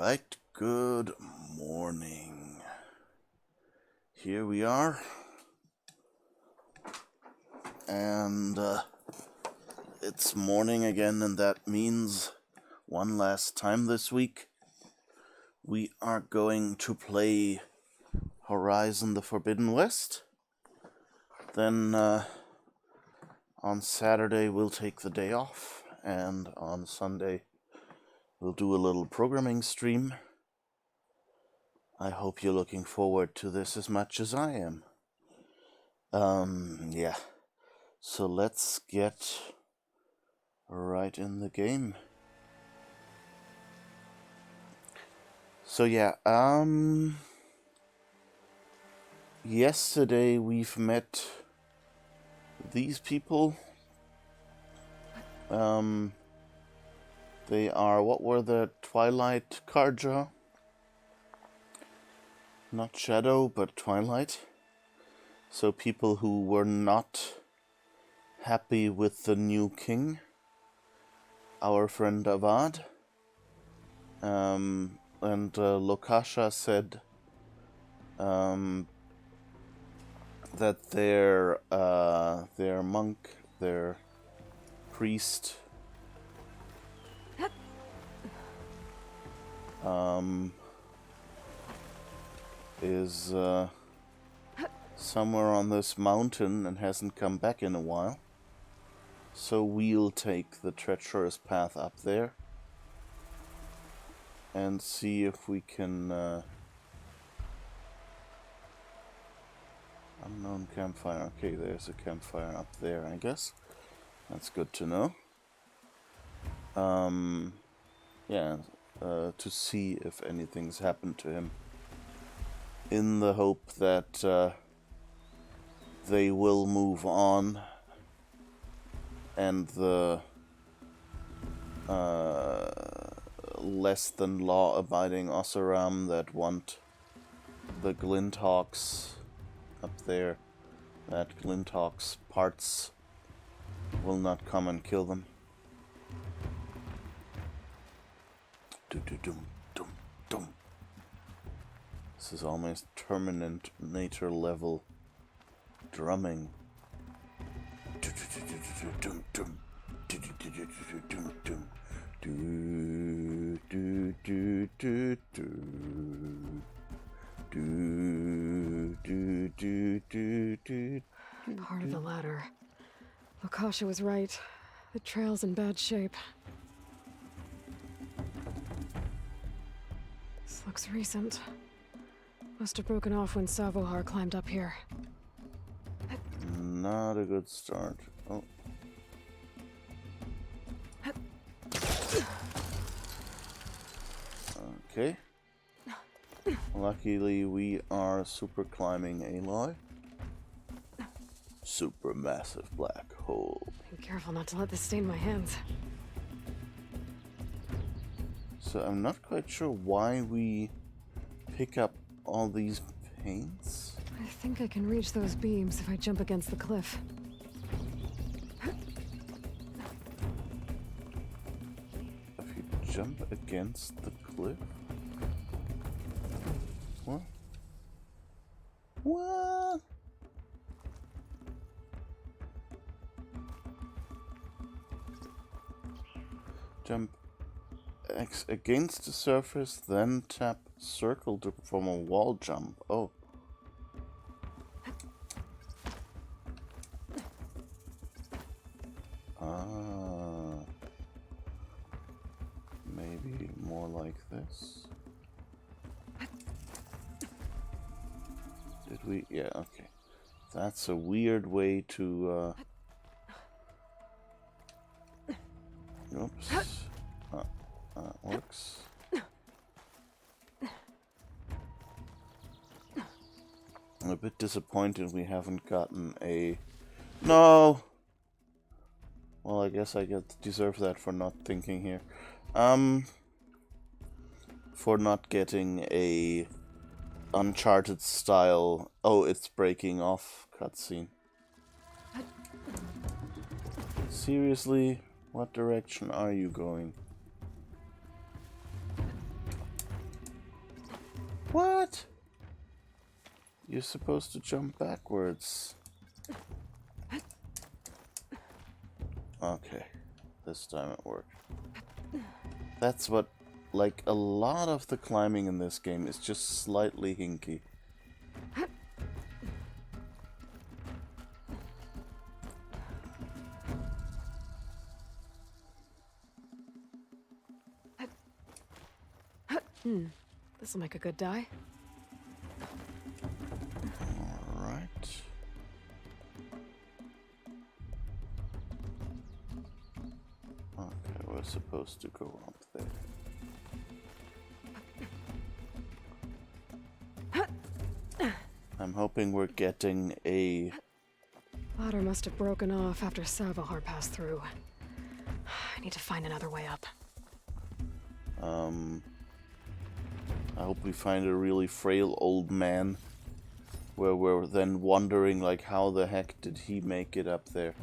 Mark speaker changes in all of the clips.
Speaker 1: Alright, good morning. Here we are. And it's morning again, and that means one last time this week we are going to play Horizon the Forbidden West. Then on Saturday we'll take the day off, and on Sunday we'll do a little programming stream. I hope you're looking forward to this as much as I am. Yeah. So let's get right in the game. So yeah, yesterday we've met these people. They are, what were the Twilight Karja? Not Shadow, but Twilight. So people who were not happy with the new king, our friend Avad. And Lokasha said that their monk, their priest, is somewhere on this mountain and hasn't come back in a while. So we'll take the treacherous path up there and see if we can... Unknown campfire. Okay, there's a campfire up there, I guess. That's good to know. Yeah, to see if anything's happened to him, in the hope that they will move on and the less than law-abiding Oseram that want the Glinthawks up there, that Glinthawks parts will not come and kill them. Dum-dum-dum-dum. This is almost Terminator level drumming.
Speaker 2: Part of the ladder. Lokasha was right. The trail's in bad shape. This looks recent. Must have broken off when Savohar climbed up here.
Speaker 1: Not a good start. Oh. Okay. Luckily, we are super climbing Aloy. Super massive black hole.
Speaker 2: Be careful not to let this stain my hands.
Speaker 1: So I'm not quite sure why we pick up all these paints.
Speaker 2: I think I can reach those beams if I jump against the cliff.
Speaker 1: If you jump against the cliff? What? What? Jump against the surface, then tap circle to perform a wall jump. Oh. Ah. Maybe more like this. Did we? Yeah, okay. That's a weird way to, oops. That works. I'm a bit disappointed we haven't gotten a... No! Well, I guess I deserve that for not thinking here. For not getting a Uncharted style... Oh, it's breaking off cutscene. Seriously? What direction are you going? What? You're supposed to jump backwards. Okay. This time it worked. That's what... Like, a lot of the climbing in this game is just slightly hinky.
Speaker 2: This'll make a good die.
Speaker 1: Alright. Okay, we're supposed to go up there. I'm hoping we're getting a...
Speaker 2: Ladder must have broken off after Savahar passed through. I need to find another way up.
Speaker 1: I hope we find a really frail old man. Where we're then wondering, like, how the heck did he make it up there?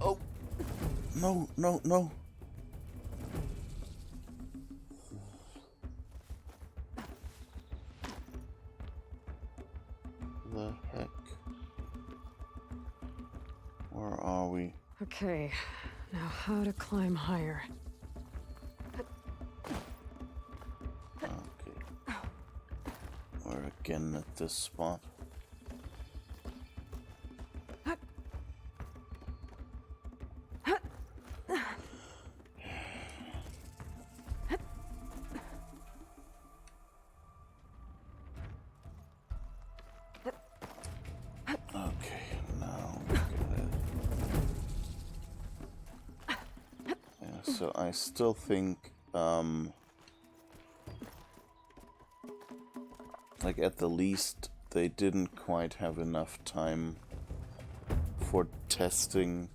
Speaker 1: Oh! No, no, no! The heck? Where are we?
Speaker 2: Okay, now how to climb higher.
Speaker 1: Okay. We're again at this spot. Okay, now we get it. Yeah, so I still think, like at the least, they didn't quite have enough time for testing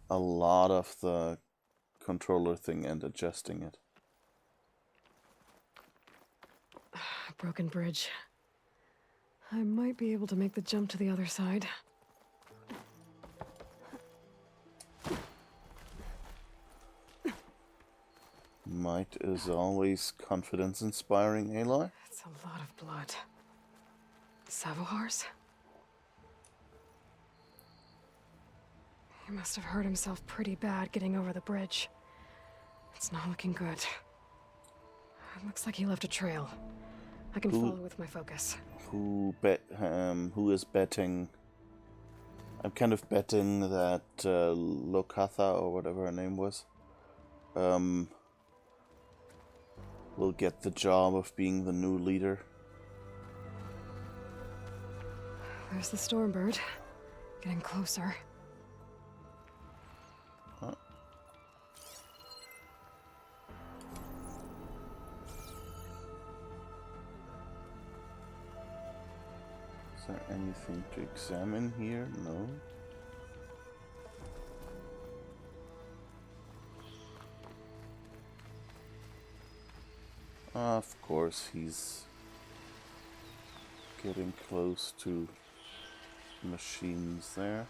Speaker 1: a lot of the controller thing and adjusting it.
Speaker 2: Broken bridge. I might be able to make the jump to the other side.
Speaker 1: Might is always confidence-inspiring, Aloy.
Speaker 2: It's a lot of blood. Savohar's? He must have hurt himself pretty bad getting over the bridge. It's not looking good. It looks like he left a trail. I can follow with my focus.
Speaker 1: Who is betting? I'm kind of betting that Lokatha, or whatever her name was, will get the job of being the new leader.
Speaker 2: There's the Stormbird. Getting closer.
Speaker 1: Huh? Is there anything to examine here? No. Of course, he's getting close to machines there.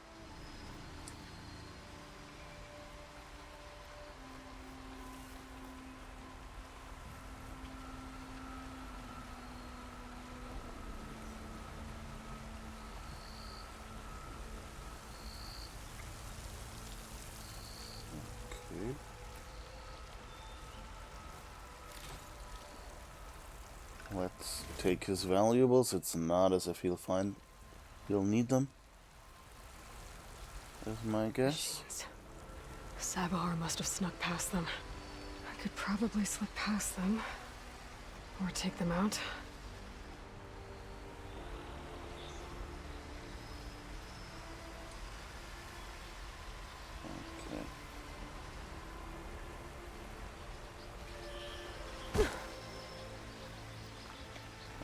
Speaker 1: Okay. Let's take his valuables. It's not as if he'll need them. Is my guess.
Speaker 2: Machines. Savahar must have snuck past them. I could probably slip past them. Or take them out.
Speaker 1: Okay.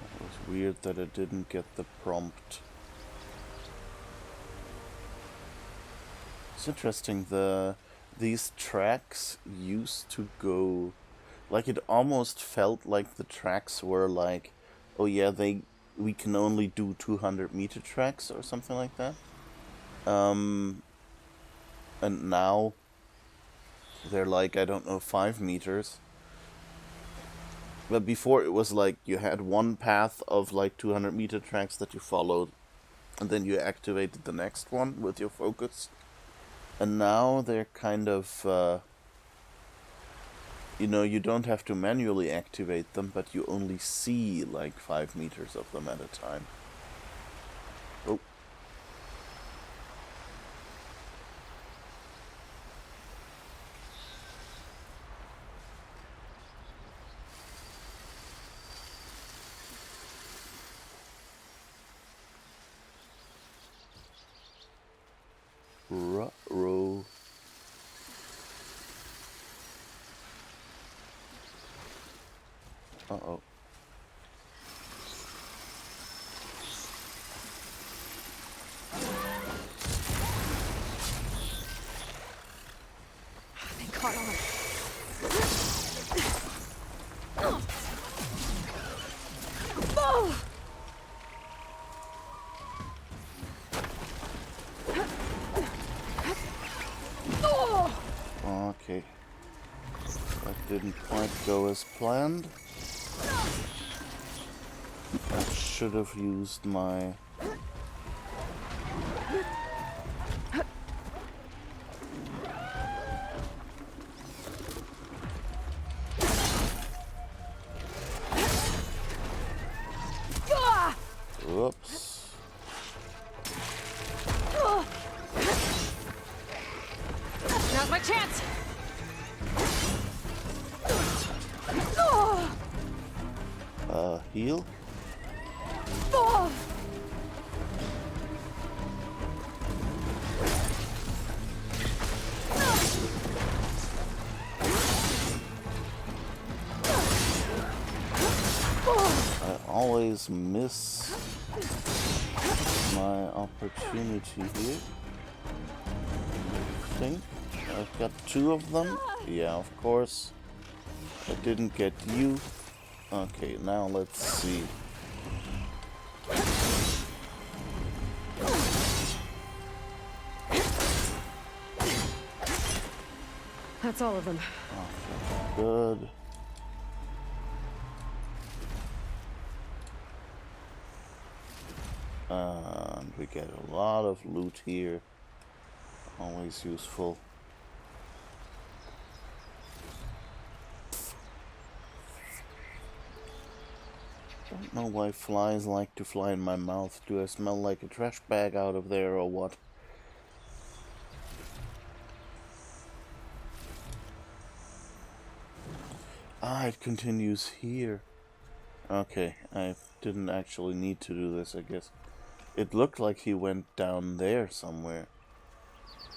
Speaker 1: It was weird that it didn't get the prompt. It's interesting, these tracks used to go, like, it almost felt like the tracks were like, oh yeah, we can only do 200-meter tracks or something like that. And now they're like, I don't know, 5 meters. But before it was like you had one path of like 200-meter tracks that you followed, and then you activated the next one with your focus. And now they're kind of, you don't have to manually activate them, but you only see like 5 meters of them at a time. Oh. Ruh-roh. Uh-oh.
Speaker 2: They caught on. Oh!
Speaker 1: Okay. That didn't quite go as planned. I should have used my... Whoops.
Speaker 2: Now's my chance!
Speaker 1: Heal? I always miss my opportunity here. I think I've got 2 of them. Yeah, of course. I didn't get you. Okay, now let's see.
Speaker 2: That's all of them.
Speaker 1: Okay, good. And we get a lot of loot here. Always useful. Don't know why flies like to fly in my mouth. Do I smell like a trash bag out of there or what? Ah, it continues here. Okay, I didn't actually need to do this, I guess. It looked like he went down there somewhere.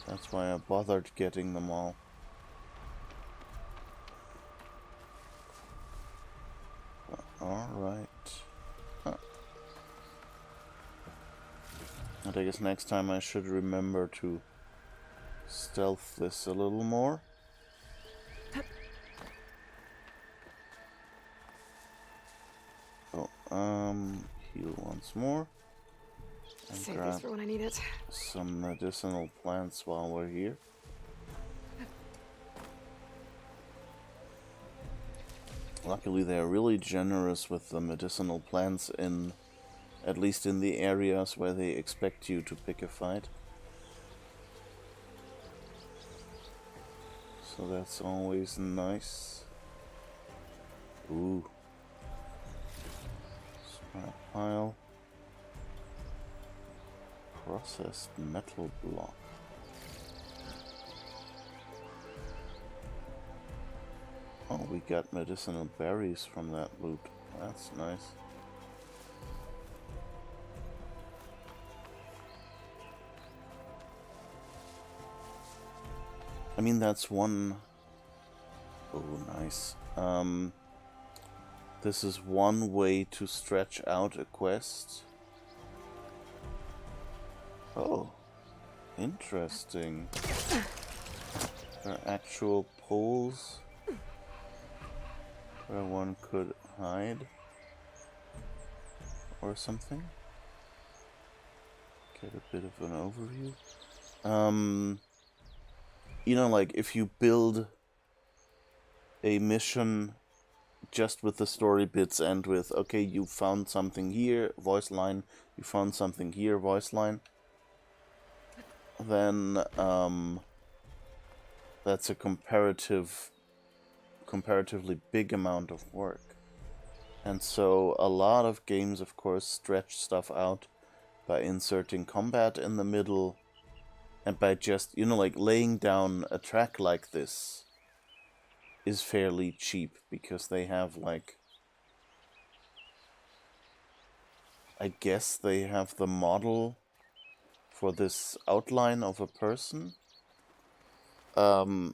Speaker 1: That's why I bothered getting them all. Alright. Huh. And I guess next time I should remember to stealth this a little more. Oh, heal once more. And
Speaker 2: Save
Speaker 1: grab
Speaker 2: these for when I need it.
Speaker 1: some medicinal plants while we're here. Luckily, they're really generous with the medicinal plants in, at least in the areas where they expect you to pick a fight. So that's always nice. Ooh. Scrap pile. Processed metal block. Oh, we got medicinal berries from that loot. That's nice. I mean, that's one... Oh, nice. This is one way to stretch out a quest. Oh, interesting. There are actual poles where one could hide or something. get a bit of an overview. You know, like, if you build a mission just with the story bits and with, okay, you found something here, voice line, you found something here, voice line, then, that's a comparatively big amount of work. And so a lot of games, of course, stretch stuff out by inserting combat in the middle and by just, you know, like, laying down a track like this is fairly cheap because they have, like, I guess they have the model for this outline of a person. And,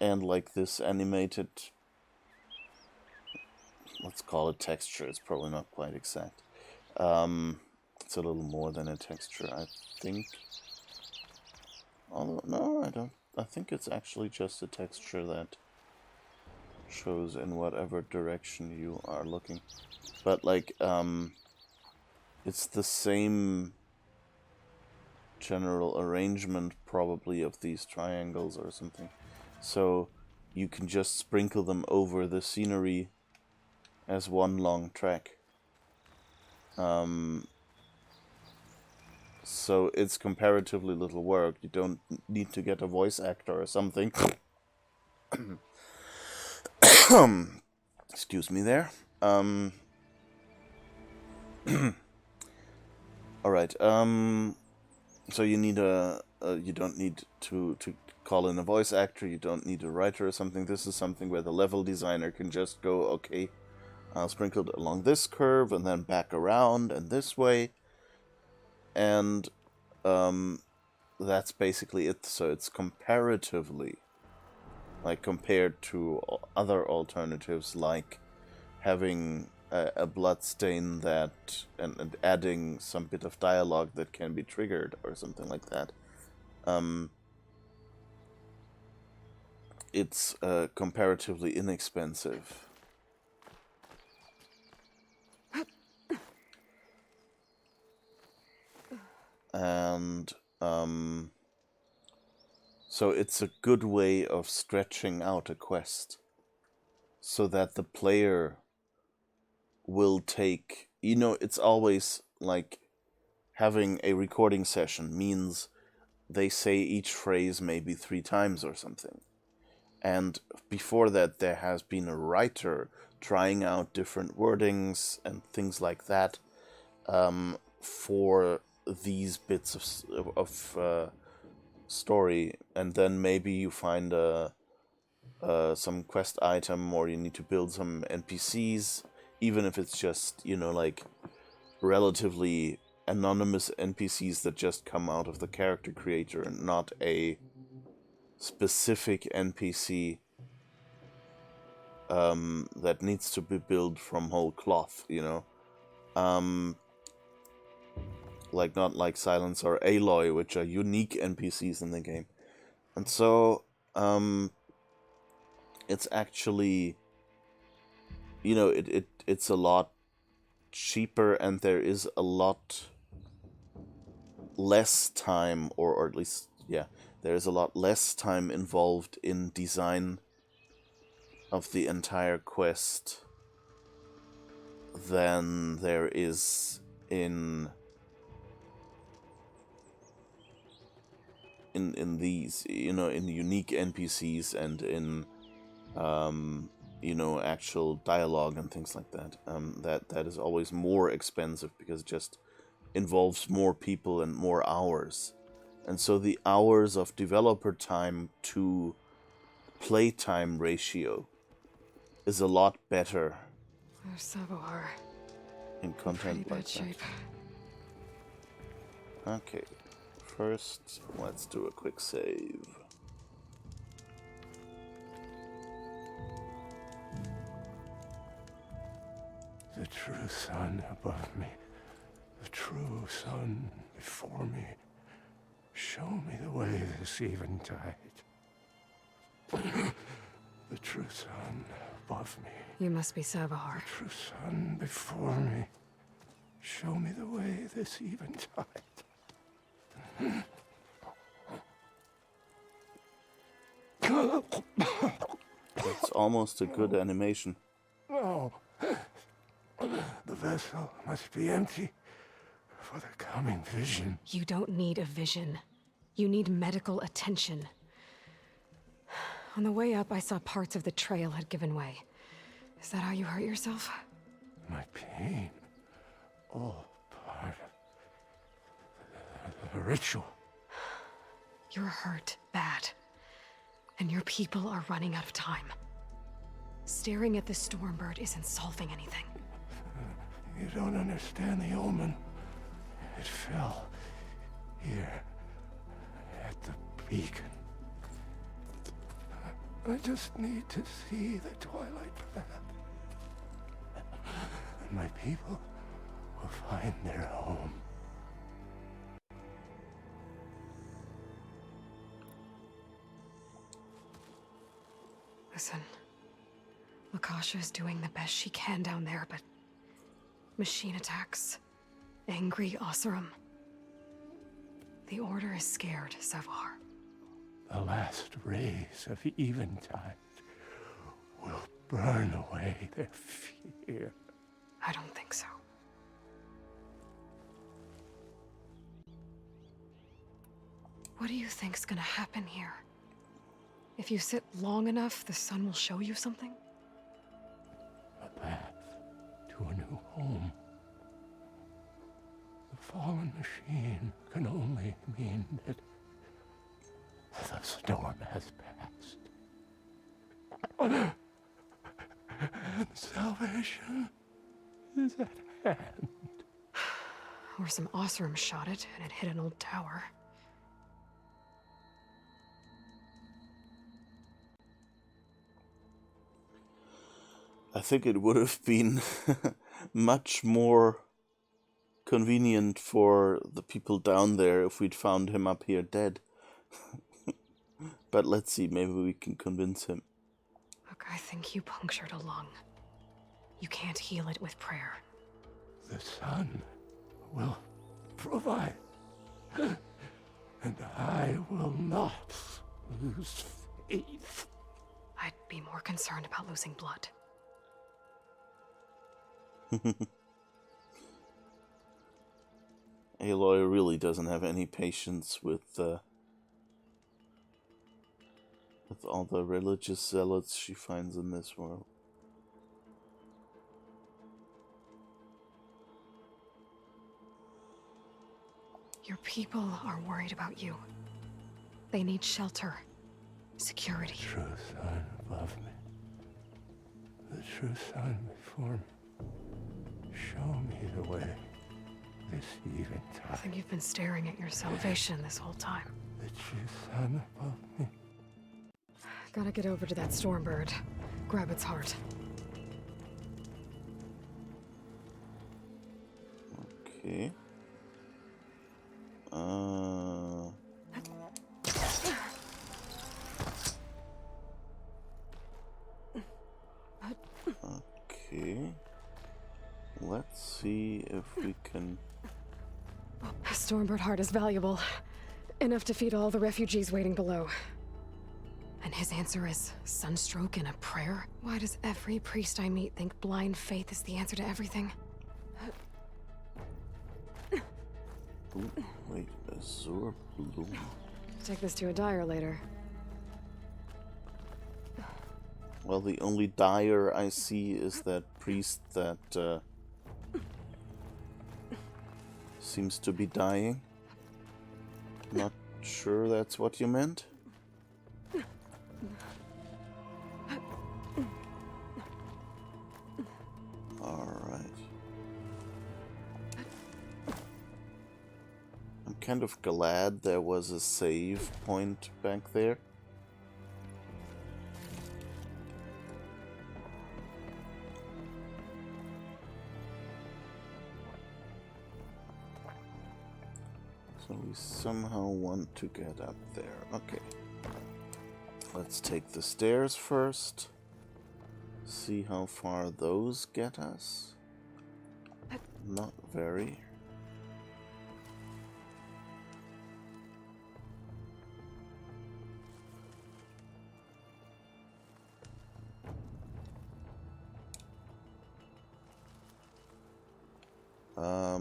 Speaker 1: like, this animated, let's call it texture, it's probably not quite exact. It's a little more than a texture, I think. Although, no, I don't. I think it's actually just a texture that shows in whatever direction you are looking. But, like, it's the same general arrangement, probably, of these triangles or something. So you can just sprinkle them over the scenery as one long track. So it's comparatively little work. You don't need to get a voice actor or something. Excuse me there. Alright, so you need you don't need to call in a voice actor, you don't need a writer or something. This is something where the level designer can just go, okay, I'll sprinkle it along this curve and then back around and this way. And that's basically it. So it's comparatively, like, compared to other alternatives, like having a bloodstain that and adding some bit of dialogue that can be triggered or something like that. It's comparatively inexpensive. And so it's a good way of stretching out a quest so that the player will take, you know, it's always like having a recording session means they say each phrase maybe 3 times or something. And before that, there has been a writer trying out different wordings and things like that for these bits of story. And then maybe you find some quest item, or you need to build some NPCs, even if it's just, you know, like, relatively anonymous NPCs that just come out of the character creator and not a specific NPC that needs to be built from whole cloth, you know. Like, not like Silence or Aloy, which are unique NPCs in the game. And so, it's actually, you know, it's a lot cheaper, and there is a lot less time, or at least, yeah, there is a lot less time involved in design of the entire quest than there is in these, you know, in unique NPCs and in you know, actual dialogue and things like that. That is always more expensive because it just involves more people and more hours. And so the hours of developer time to playtime ratio is a lot better
Speaker 2: There's Savohar.
Speaker 1: in
Speaker 2: Pretty
Speaker 1: content
Speaker 2: bad
Speaker 1: like
Speaker 2: shape.
Speaker 1: that. Okay, first let's do a quick save.
Speaker 3: The true sun above me, the true sun before me. Show me the way this eventide. The true sun above me,
Speaker 2: You must be Savohar.
Speaker 3: the true sun before me. Show me the way this eventide.
Speaker 1: It's almost a good animation.
Speaker 3: No. The vessel must be empty for the coming vision.
Speaker 2: You don't need a vision. You need medical attention. On the way up, I saw parts of the trail had given way. Is that how you hurt yourself?
Speaker 3: My pain, all part of the ritual.
Speaker 2: You're hurt bad. And your people are running out of time. Staring at the Stormbird isn't solving anything.
Speaker 3: You don't understand the omen. It fell here at the beacon. I just need to see the twilight path. And my people will find their home.
Speaker 2: Listen, Lakasha is doing the best she can down there, but machine attacks, angry Oseram. The Order is scared, Sevar.
Speaker 3: The last rays of eventide will burn away their fear.
Speaker 2: I don't think so. What do you think's gonna happen here? If you sit long enough, the sun will show you something?
Speaker 3: A path to a new home. The fallen machine can only mean that the storm has passed. And salvation is at hand.
Speaker 2: Or some Oseram shot it, and it hit an old tower.
Speaker 1: I think it would have been much more convenient for the people down there if we'd found him up here dead. But let's see, maybe we can convince him.
Speaker 2: Look, I think you punctured a lung. You can't heal it with prayer.
Speaker 3: The sun will provide. And I will not lose faith.
Speaker 2: I'd be more concerned about losing blood.
Speaker 1: Aloy really doesn't have any patience with all the religious zealots she finds in this world.
Speaker 2: Your people are worried about you. They need shelter, security.
Speaker 3: The true sun above me. The true sun before me. Show me the way this
Speaker 2: I
Speaker 3: eventide.
Speaker 2: think you've been staring at your salvation this whole time.
Speaker 3: The true sun above me.
Speaker 2: Gotta get over to that Stormbird. Grab its heart.
Speaker 1: Okay. Okay. Let's see if we can...
Speaker 2: A Stormbird heart is valuable. Enough to feed all the refugees waiting below. And his answer is sunstroke and a prayer? Why does every priest I meet think blind faith is the answer to everything?
Speaker 1: Ooh, wait, Azure Bloom.
Speaker 2: Take this to a dyer later.
Speaker 1: Well, the only dyer I see is that priest that seems to be dying. Not sure that's what you meant. Alright. I'm kind of glad there was a save point back there. So we somehow want to get up there. Okay. Let's take the stairs first. See how far those get us. Not very.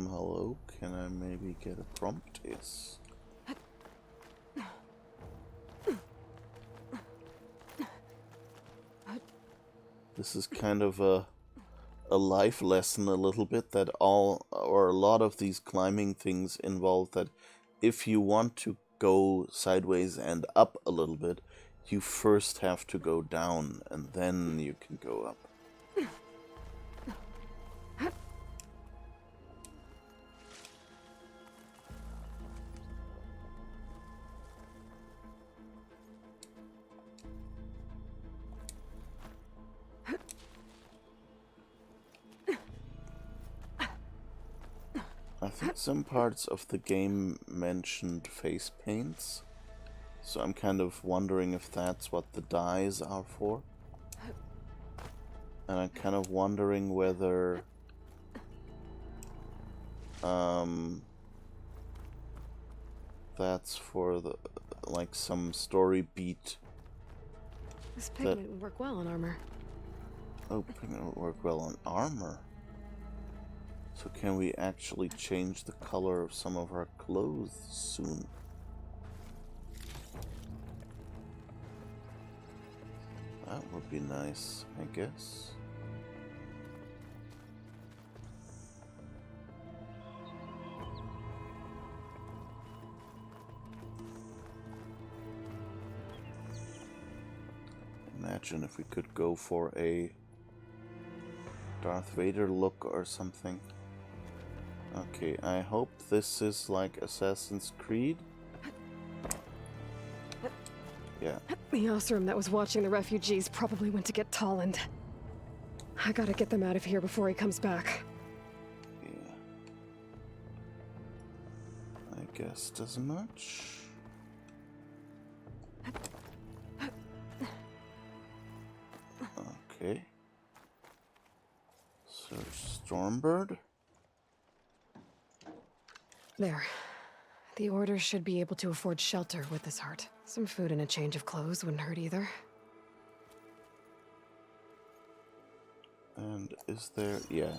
Speaker 1: Hello, can I maybe get a prompt? Yes. This is kind of a life lesson a little bit, that all or a lot of these climbing things involve that if you want to go sideways and up a little bit, you first have to go down and then you can go up. I think some parts of the game mentioned face paints, so I'm kind of wondering if that's what the dyes are for. And I'm kind of wondering whether that's for the like some story beat.
Speaker 2: This pigment would work well on armor.
Speaker 1: Oh, pigment would work well on armor. So can we actually change the color of some of our clothes soon? That would be nice, I guess. Imagine if we could go for a Darth Vader look or something. Okay, I hope this is like Assassin's Creed. Yeah.
Speaker 2: The Osram that was watching the refugees probably went to get Tolland. I gotta get them out of here before he comes back.
Speaker 1: Yeah. I guess as much. Okay. Search Stormbird.
Speaker 2: There. The Order should be able to afford shelter with this heart. Some food and a change of clothes wouldn't hurt either.
Speaker 1: And is there... yeah.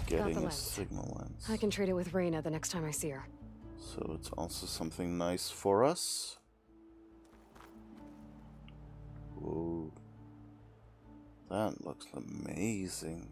Speaker 1: Getting a
Speaker 2: lens.
Speaker 1: signal lens.
Speaker 2: I can trade it with Reyna the next time I see her.
Speaker 1: So it's also something nice for us. Whoa. That looks amazing.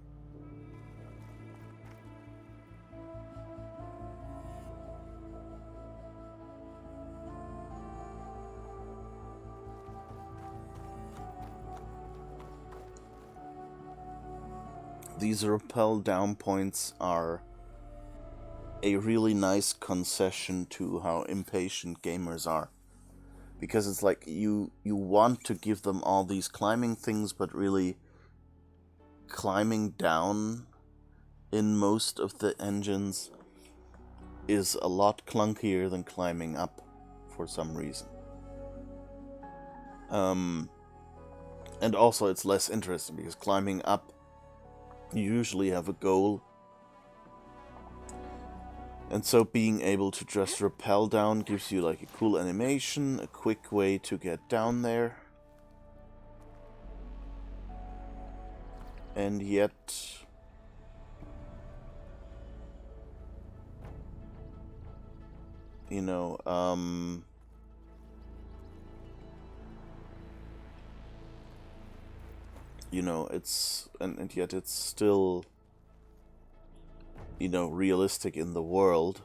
Speaker 1: These rappel down points are a really nice concession to how impatient gamers are. Because it's like you want to give them all these climbing things, but really climbing down in most of the engines is a lot clunkier than climbing up for some reason. And also it's less interesting because climbing up, you usually have a goal. And so being able to just rappel down gives you like a cool animation, a quick way to get down there. And yet... you know, it's... and yet it's still... you know, realistic in the world,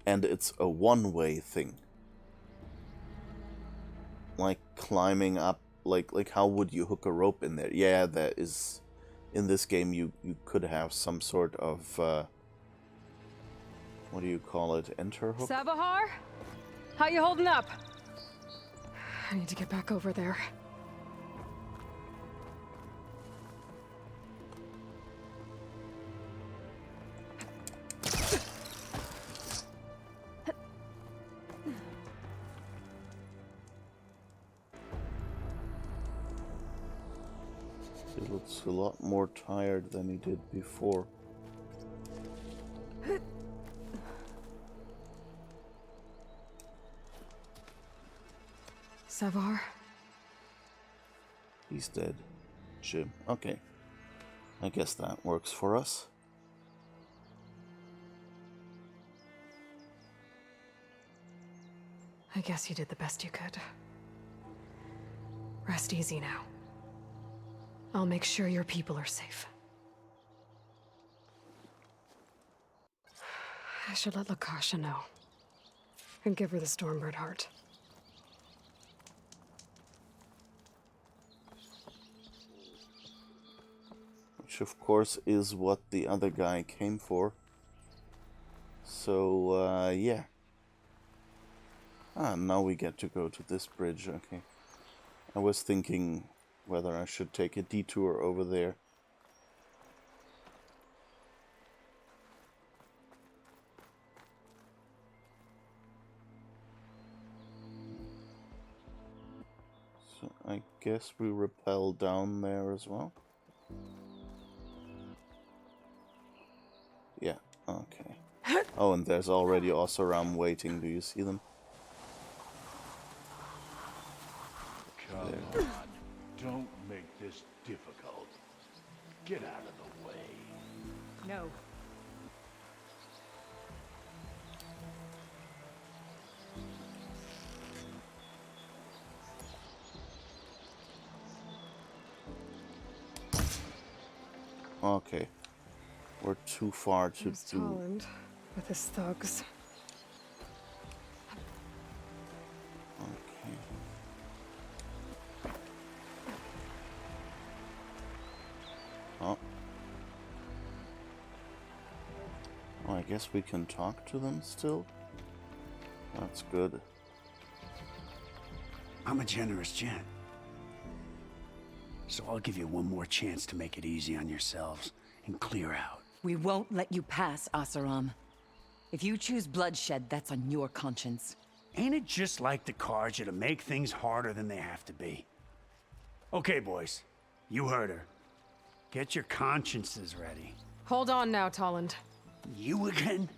Speaker 1: and it's a one-way thing. Like climbing up, like how would you hook a rope in there? Yeah, that is, in this game you could have some sort of, what do you call it, enter hook?
Speaker 2: Savahar? How you holding up? I need to get back over there.
Speaker 1: He looks a lot more tired than he did before.
Speaker 2: Savahar?
Speaker 1: He's dead. Jim. Okay. I guess that works for us.
Speaker 2: I guess you did the best you could. Rest easy now. I'll make sure your people are safe. I should let Lakasha know. And give her the Stormbird heart.
Speaker 1: Which of course is what the other guy came for. So, yeah. Ah, now we get to go to this bridge, okay. I was thinking whether I should take a detour over there. So I guess we rappel down there as well. Yeah, okay. Oh, and there's already Oseram waiting. Do you see them?
Speaker 3: Come on. Don't make this difficult. Get out of the way.
Speaker 2: No.
Speaker 1: Okay. We're too far to
Speaker 2: There's
Speaker 1: do.
Speaker 2: Tolland with his thugs.
Speaker 1: Okay. Oh. Oh, I guess we can talk to them still? That's good.
Speaker 4: I'm a generous gent. So I'll give you one more chance to make it easy on yourselves and clear out.
Speaker 5: We won't let you pass, Oseram. If you choose bloodshed, that's on your conscience.
Speaker 4: Ain't it just like the Carja to make things harder than they have to be? Okay, boys. You heard her. Get your consciences ready.
Speaker 2: Hold on now, Tolland.
Speaker 4: You again?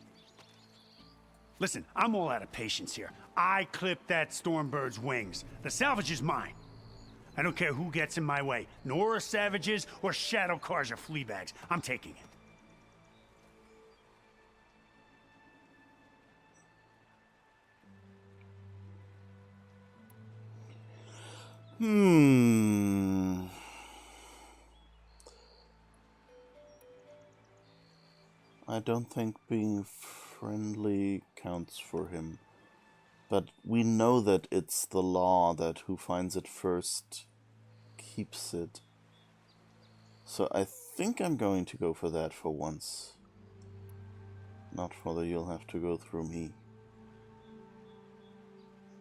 Speaker 4: Listen, I'm all out of patience here. I clipped that Stormbird's wings. The salvage is mine. I don't care who gets in my way. Nora savages or Shadow Carja fleabags. I'm taking it.
Speaker 1: I don't think being friendly counts for him. But we know that it's the law that who finds it first keeps it. So I think I'm going to go for that for once. Not for the you'll have to go through me.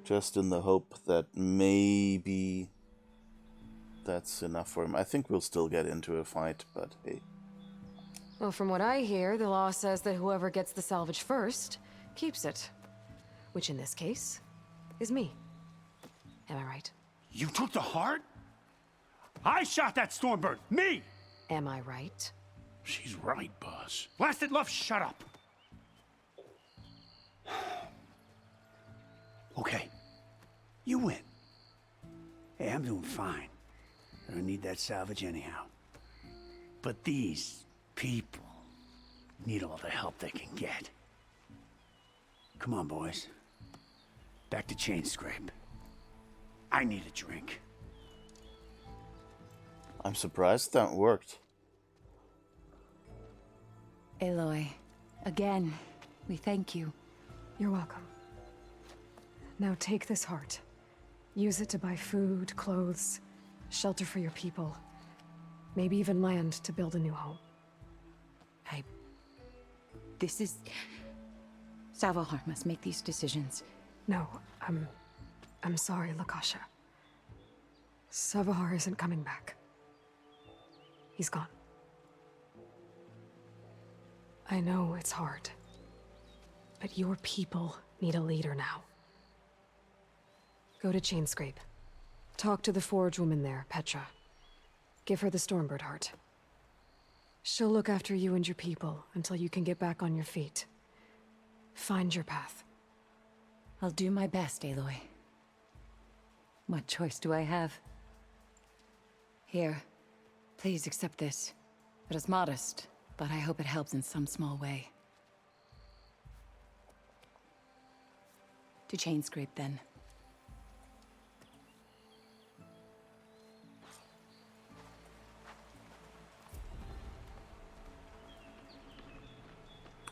Speaker 1: Just in the hope that maybe that's enough for him. I think we'll still get into a fight, but hey.
Speaker 2: Well, from what I hear, the law says that whoever gets the salvage first keeps it. Which in this case is me. Am I right?
Speaker 4: You took the heart? I shot that Stormbird! Me!
Speaker 2: Am I right?
Speaker 3: She's right, boss.
Speaker 4: Blasted love, shut up! Okay. You win. Hey, I'm doing fine. I don't need that salvage anyhow. But these people need all the help they can get. Come on, boys. Back to Chain Scrape. I need a drink.
Speaker 1: I'm surprised that worked.
Speaker 5: Aloy, again, we thank you.
Speaker 2: You're welcome. Now take this heart. Use it to buy food, clothes, shelter for your people. Maybe even land to build a new home.
Speaker 5: This is... Savahar must make these decisions.
Speaker 2: No, I'm sorry, Lakasha. Savahar isn't coming back. He's gone. I know it's hard, but your people need a leader now. Go to Chainscrape. Talk to the forge woman there, Petra. Give her the Stormbird heart. She'll look after you and your people until you can get back on your feet. Find your path.
Speaker 5: I'll do my best, Aloy. What choice do I have? Here, please accept this. But it's modest, but I hope it helps in some small way. To chain scrape, then.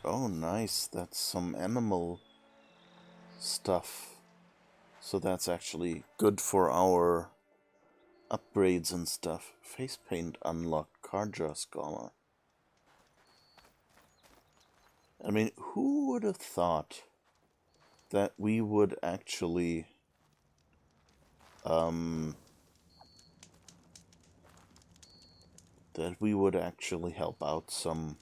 Speaker 1: Oh, nice. That's some animal stuff. So that's actually good for our upgrades and stuff. Face paint unlocked. Karja Scholar. I mean, who would have thought that we would actually help out some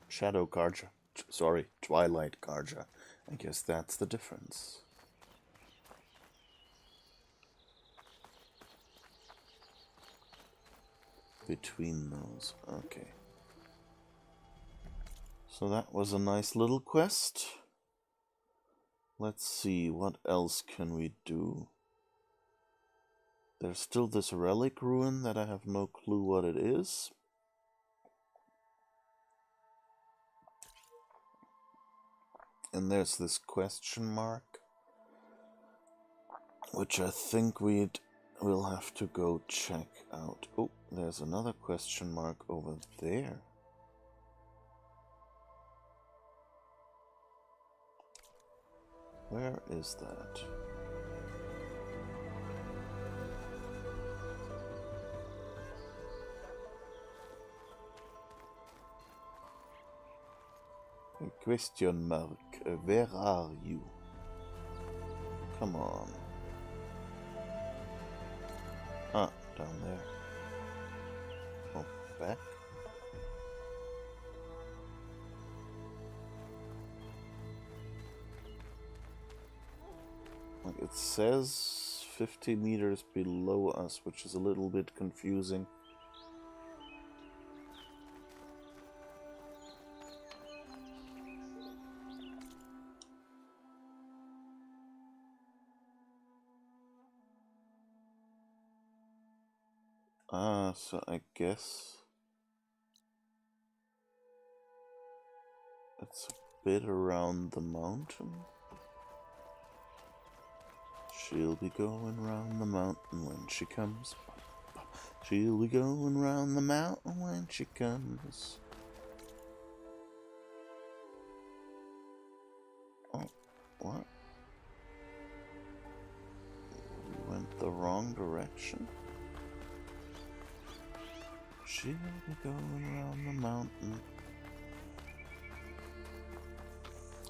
Speaker 1: Shadow Karja. Sorry, Twilight Karja. I guess that's the difference. Between those. Okay. So that was a nice little quest. Let's see, what else can we do? There's still this relic ruin that I have no clue what it is. And there's this question mark, which I think we'll have to go check out. Oh, there's another question mark over there. Where is that? A question mark. Where are you? Come on. Ah, down there. Oh, back. It says 50 meters below us, which is a little bit confusing. Ah, so I guess it's a bit around the mountain. She'll be going round the mountain when she comes. She'll be going round the mountain when she comes. Oh, what? We went the wrong direction? She'll be going round the mountain.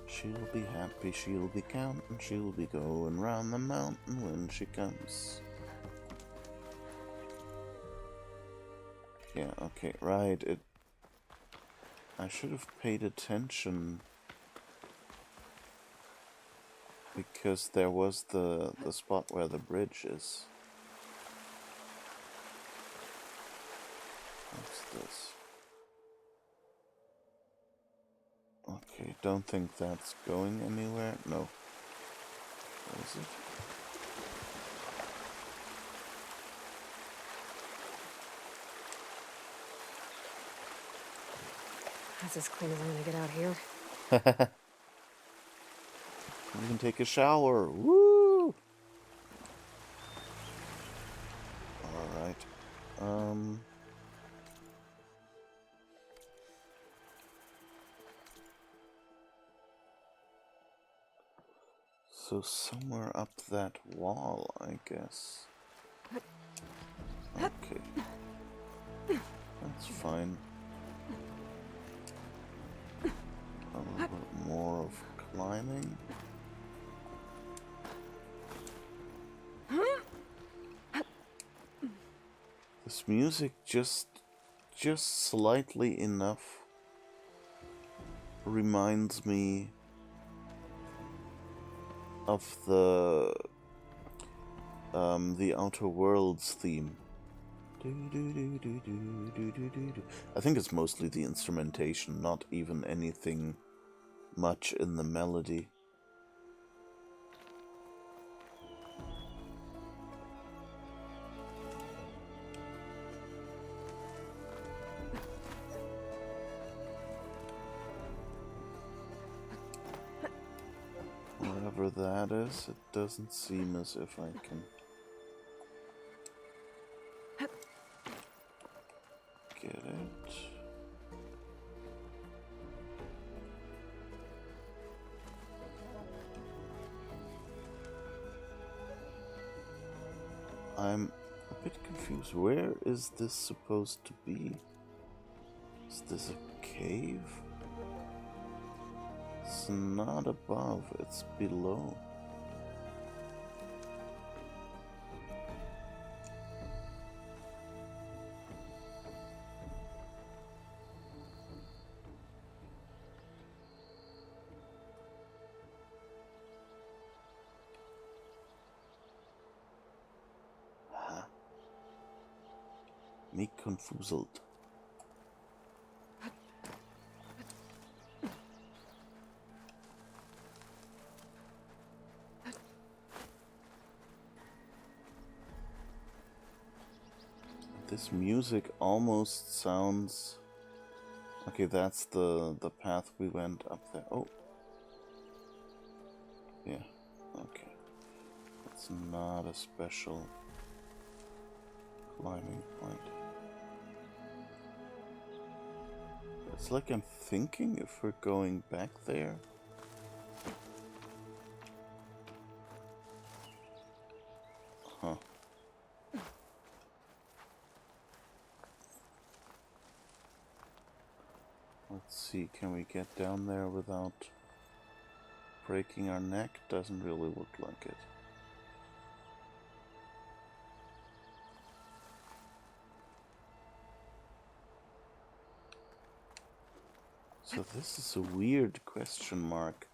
Speaker 1: She'll be happy, she'll be counting, she'll be going round the mountain when she comes. Yeah, okay, right, I should have paid attention because there was the spot where the bridge is. What's this? Okay, don't think that's going anywhere. No. Where is it?
Speaker 2: That's as clean as I'm gonna get out here.
Speaker 1: You can take a shower. Woo! Alright. So somewhere up that wall, I guess. Okay. That's fine. A little bit more of climbing. This music just slightly enough reminds me of the Outer Worlds theme. I think it's mostly the instrumentation, not even anything much in the melody. Whatever that is, it doesn't seem as if I can get it. I'm a bit confused. Where is this supposed to be? Is this a cave? It's not above, it's below. Me confused. This music almost sounds... Okay, that's the path we went up there. Oh. Yeah, okay. It's not a special climbing point. It's like I'm thinking if we're going back there. Huh. Let's see, can we get down there without breaking our neck? Doesn't really look like it. So this is a weird question mark.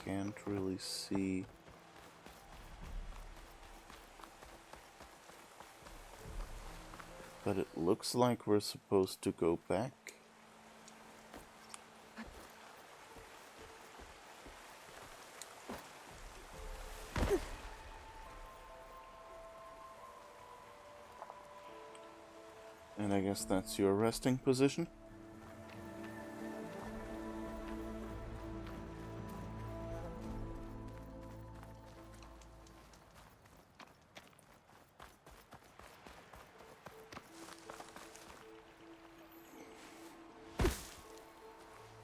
Speaker 1: Can't really see. But it looks like we're supposed to go back. And I guess that's your resting position?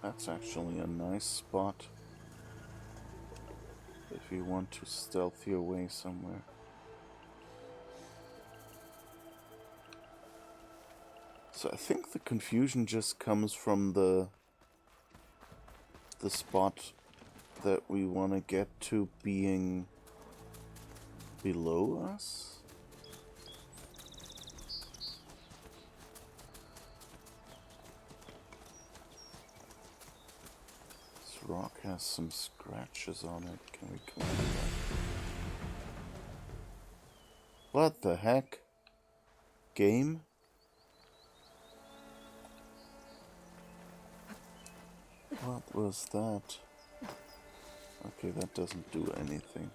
Speaker 1: That's actually a nice spot if you want to stealth your way somewhere. So I think the confusion just comes from the spot that we want to get to being below us. This rock has some scratches on it. Can we clean it up? What the heck? Game? What was that? Okay, that doesn't do anything.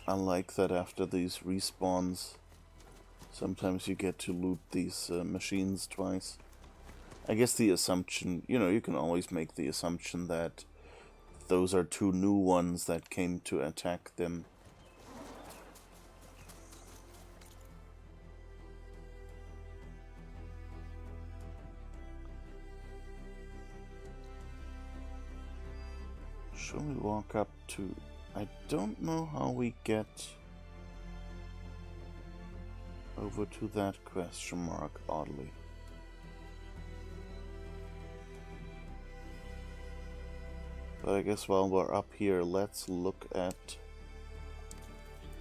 Speaker 1: I like that after these respawns, sometimes you get to loot these machines twice. I guess the assumption, you can always make the assumption that those are two new ones that came to attack them. Shall we walk up to... I don't know how we get over to that question mark, oddly. But I guess while we're up here, let's look at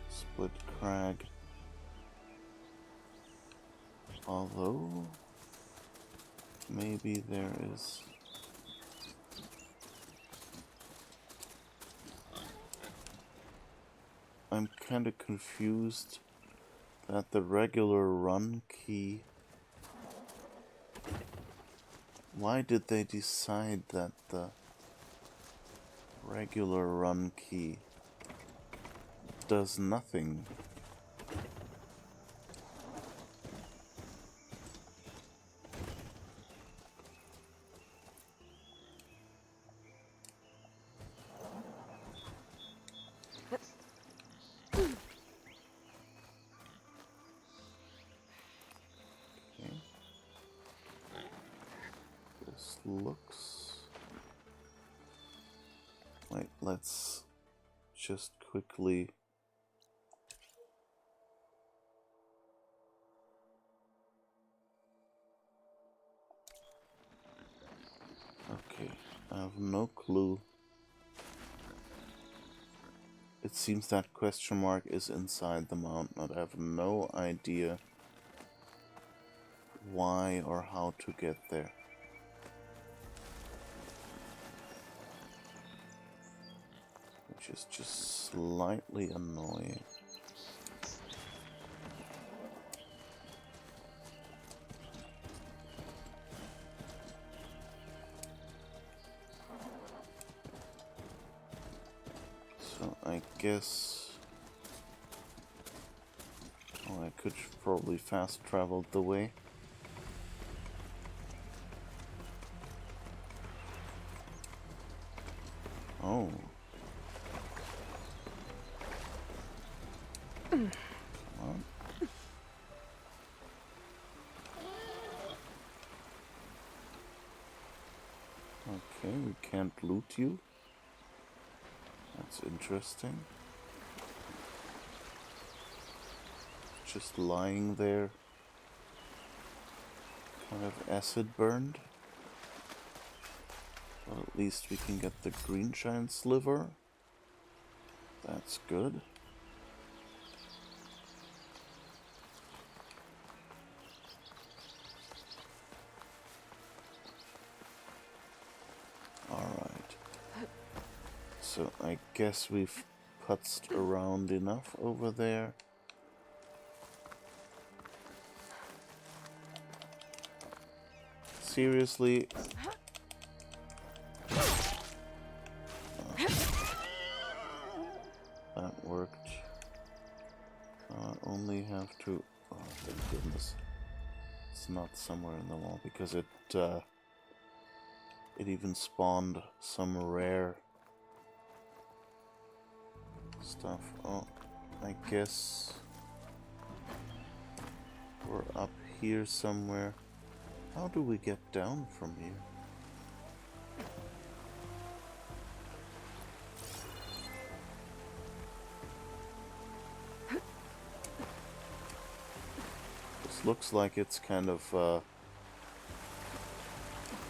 Speaker 1: Split Crag. Although, maybe there is... I'm kind of confused that the regular run key... Why did they decide that the regular run key does nothing? This looks... Wait, let's just quickly... Okay, I have no clue. It seems that question mark is inside the mountain, but I have no idea why or how to get there. Which is just slightly annoying. So I guess... Oh, I could probably fast travel the way. Oh. Come on. Okay, we can't loot you. That's interesting. Just lying there, kind of acid burned. Well, at least we can get the green giant sliver. That's good. Alright. So I guess we've putzed around enough over there. Seriously? That worked. I only have to... Oh, thank goodness. It's not somewhere in the wall, because it even spawned some rare stuff. Oh, I guess we're up here somewhere. How do we get down from here? This looks like it's kind of,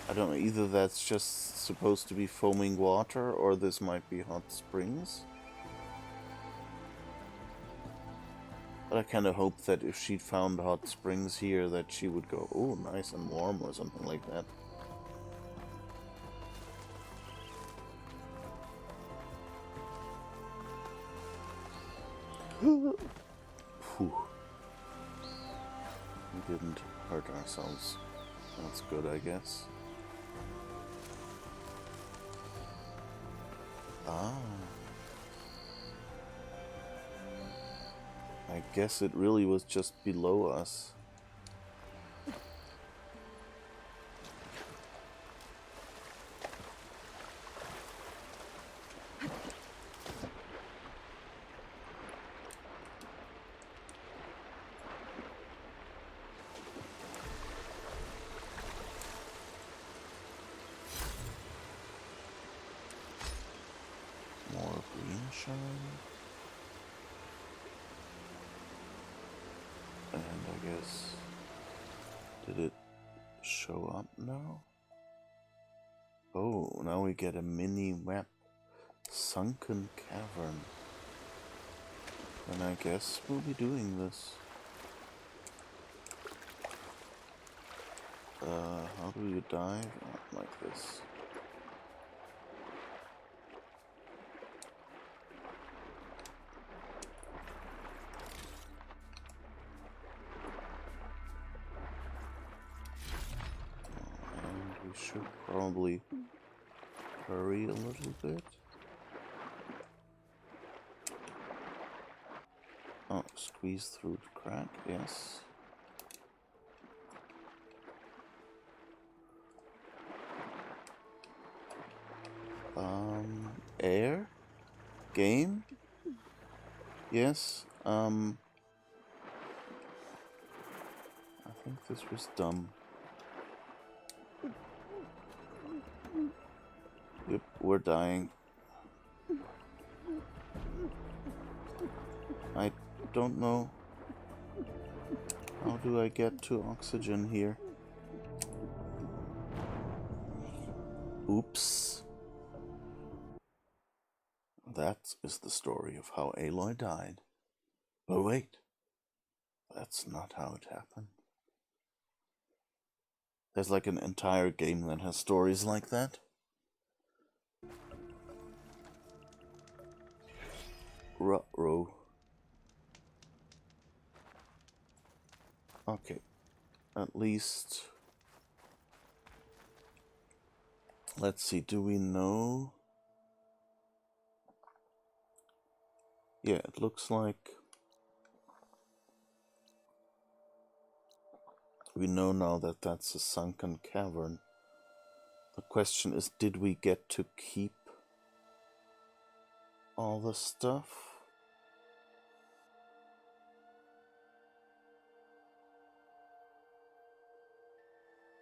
Speaker 1: I don't know, either that's just supposed to be foaming water, or this might be hot springs. But I kind of hope that if she found hot springs here, that she would go, oh, nice and warm, or something like that. Phew. We didn't hurt ourselves. That's good, I guess. Ah. I guess it really was just below us. More green shine. And I guess, did it show up now? Oh, now we get a mini map. Sunken cavern. And I guess we'll be doing this. How do you dive? Not like this. we should probably hurry a little bit. Oh, squeeze through the crack, yes. Air? Game? Yes, I think this was dumb. Yep, we're dying. I don't know. How do I get to oxygen here? Oops. That is the story of how Aloy died. But wait, that's not how it happened. There's like an entire game that has stories like that. Ruh-roh. Okay, at least... Let's see, do we know? Yeah, it looks like we know now that that's a sunken cavern. The question is, did we get to keep all the stuff?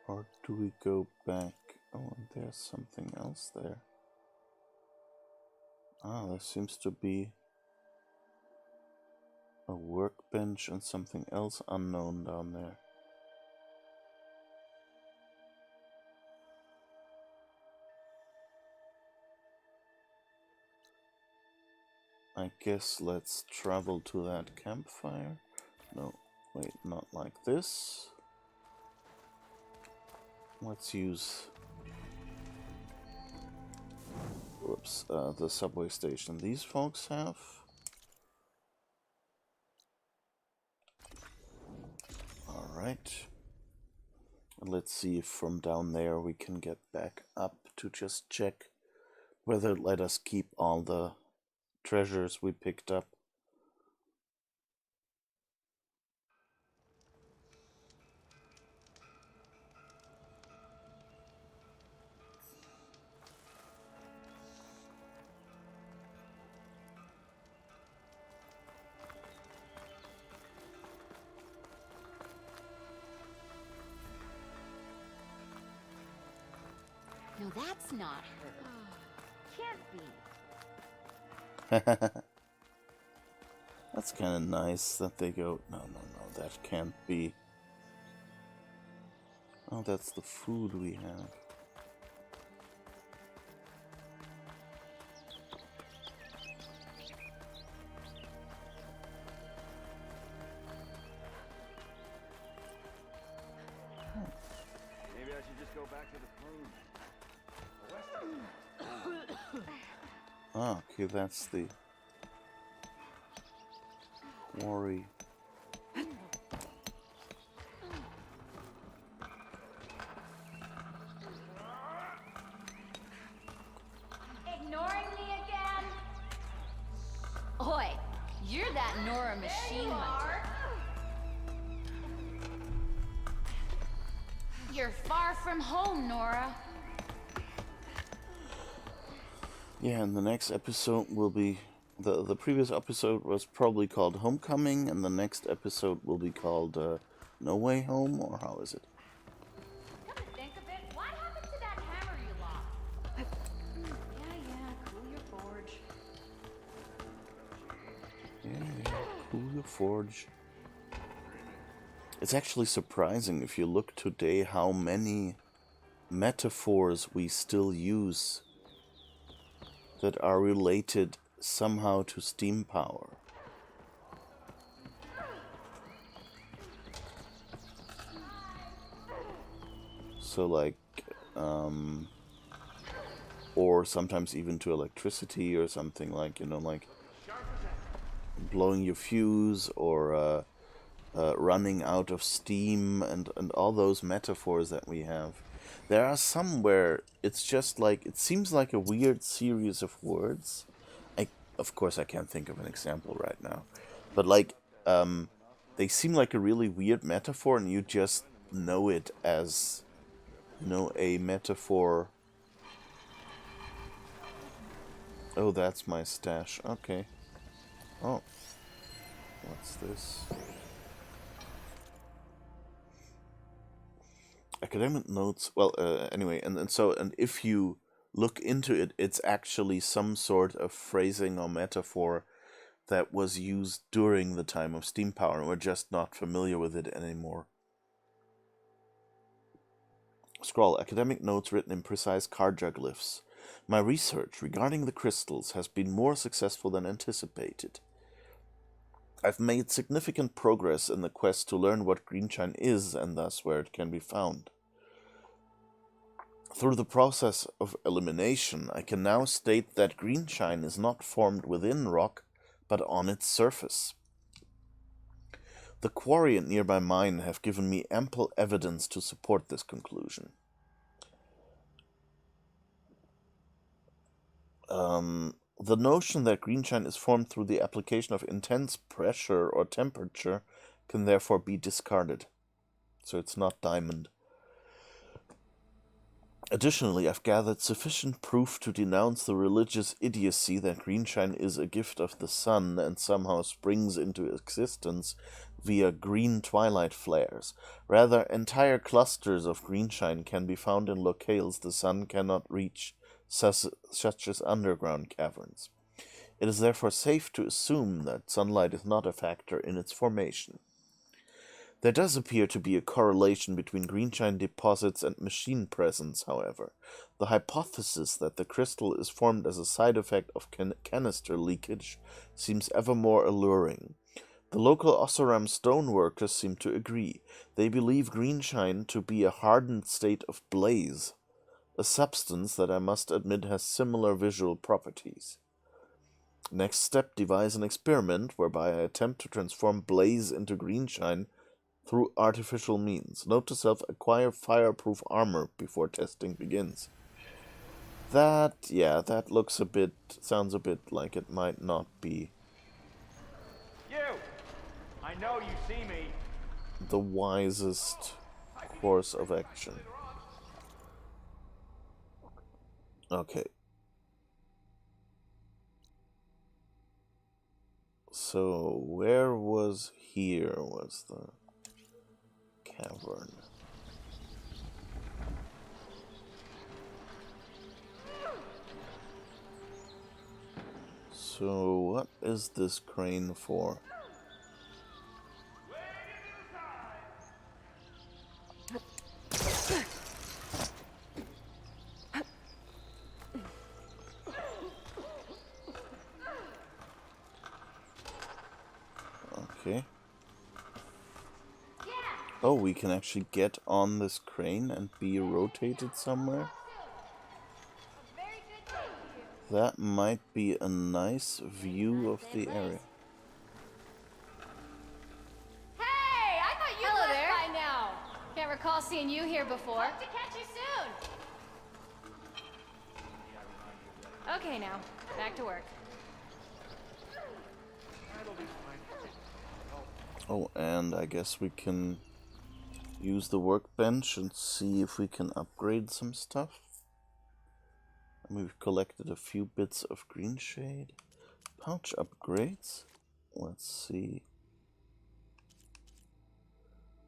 Speaker 1: Or do we go back? Oh, and there's something else there. Ah, there seems to be a workbench and something else unknown down there. I guess let's travel to that campfire. No, wait, not like this. Let's use... Whoops, the subway station these folks have. Alright. Let's see if from down there we can get back up to just check whether it let us keep all the treasures we picked up.
Speaker 6: No, that's not her. Can't be.
Speaker 1: That's kind of nice that they go, no, that can't be. Oh, that's the food we have.
Speaker 7: Maybe I should just go back to the cruise.
Speaker 1: Ah, okay, that's the quarry.
Speaker 6: Ignoring me again? Oi, you're that Nora machine hunter. You're far from home, Nora.
Speaker 1: Yeah, and the next episode will be... The previous episode was probably called Homecoming, and the next episode will be called No Way Home, or how is it?
Speaker 6: Come to think of it, what happened to that hammer you lost? Yeah, cool your forge.
Speaker 1: Yeah, cool your forge. It's actually surprising if you look today how many metaphors we still use that are related somehow to steam power. So like, or sometimes even to electricity or something like, you know, like blowing your fuse or running out of steam and all those metaphors that we have. There are some where it's just like, it seems like a weird series of words. Of course, I can't think of an example right now. But like, they seem like a really weird metaphor, and you just know it as, a metaphor. Oh, that's my stash. Okay. Oh. What's this? Academic notes. Well, anyway, and if you look into it, it's actually some sort of phrasing or metaphor that was used during the time of steam power, and we're just not familiar with it anymore. Scroll. Academic notes written in precise cartoglyphs. My research regarding the crystals has been more successful than anticipated. I've made significant progress in the quest to learn what greenshine is and thus where it can be found. Through the process of elimination, I can now state that greenshine is not formed within rock, but on its surface. The quarry and nearby mine have given me ample evidence to support this conclusion. The notion that greenshine is formed through the application of intense pressure or temperature can therefore be discarded. So it's not diamond. Additionally, I've gathered sufficient proof to denounce the religious idiocy that greenshine is a gift of the sun and somehow springs into existence via green twilight flares. Rather, entire clusters of greenshine can be found in locales the sun cannot reach, such as underground caverns. It is therefore safe to assume that sunlight is not a factor in its formation. There does appear to be a correlation between greenshine deposits and machine presence, however. The hypothesis that the crystal is formed as a side effect of canister leakage seems ever more alluring. The local Oseram stoneworkers seem to agree. They believe greenshine to be a hardened state of blaze, a substance that I must admit has similar visual properties. Next step, devise an experiment whereby I attempt to transform blaze into greenshine through artificial means. Note to self, acquire fireproof armor before testing begins. That sounds a bit like it might not be
Speaker 7: I know you see me.
Speaker 1: the wisest course of action. Okay. So, where was here was the cavern. So, what is this crane for? Okay. Oh, we can actually get on this crane and be rotated somewhere? That might be a nice view of the area.
Speaker 6: Hey, I thought you left by now. Can't recall seeing you here before. Hope to catch you soon. Okay, now back to work.
Speaker 1: Oh, and I guess we can use the workbench and see if we can upgrade some stuff. We've collected a few bits of green shade. Pouch upgrades. Let's see.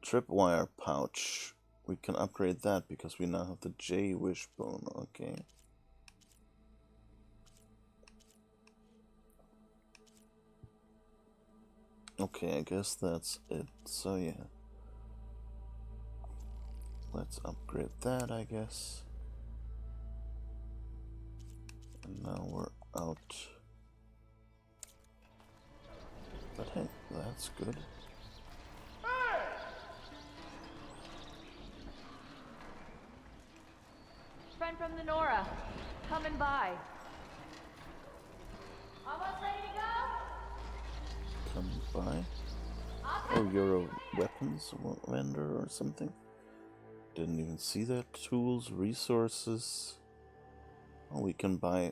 Speaker 1: Tripwire pouch. We can upgrade that because we now have the J wishbone. Okay. Okay, I guess that's it. So yeah. Let's upgrade that, I guess. And now we're out. But hey, that's good.
Speaker 6: Friend from the Nora, coming by. Almost ready to go?
Speaker 1: Come by. Oh, you're a weapons vendor or something? Didn't even see that. Tools, resources. Oh, we can buy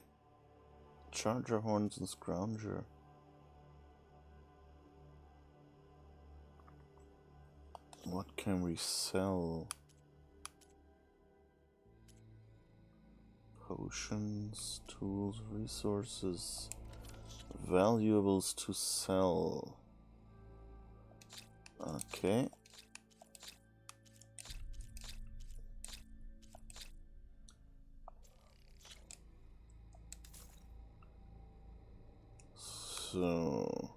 Speaker 1: charger horns and scrounger. What can we sell? Potions, tools, resources, valuables to sell. Okay. So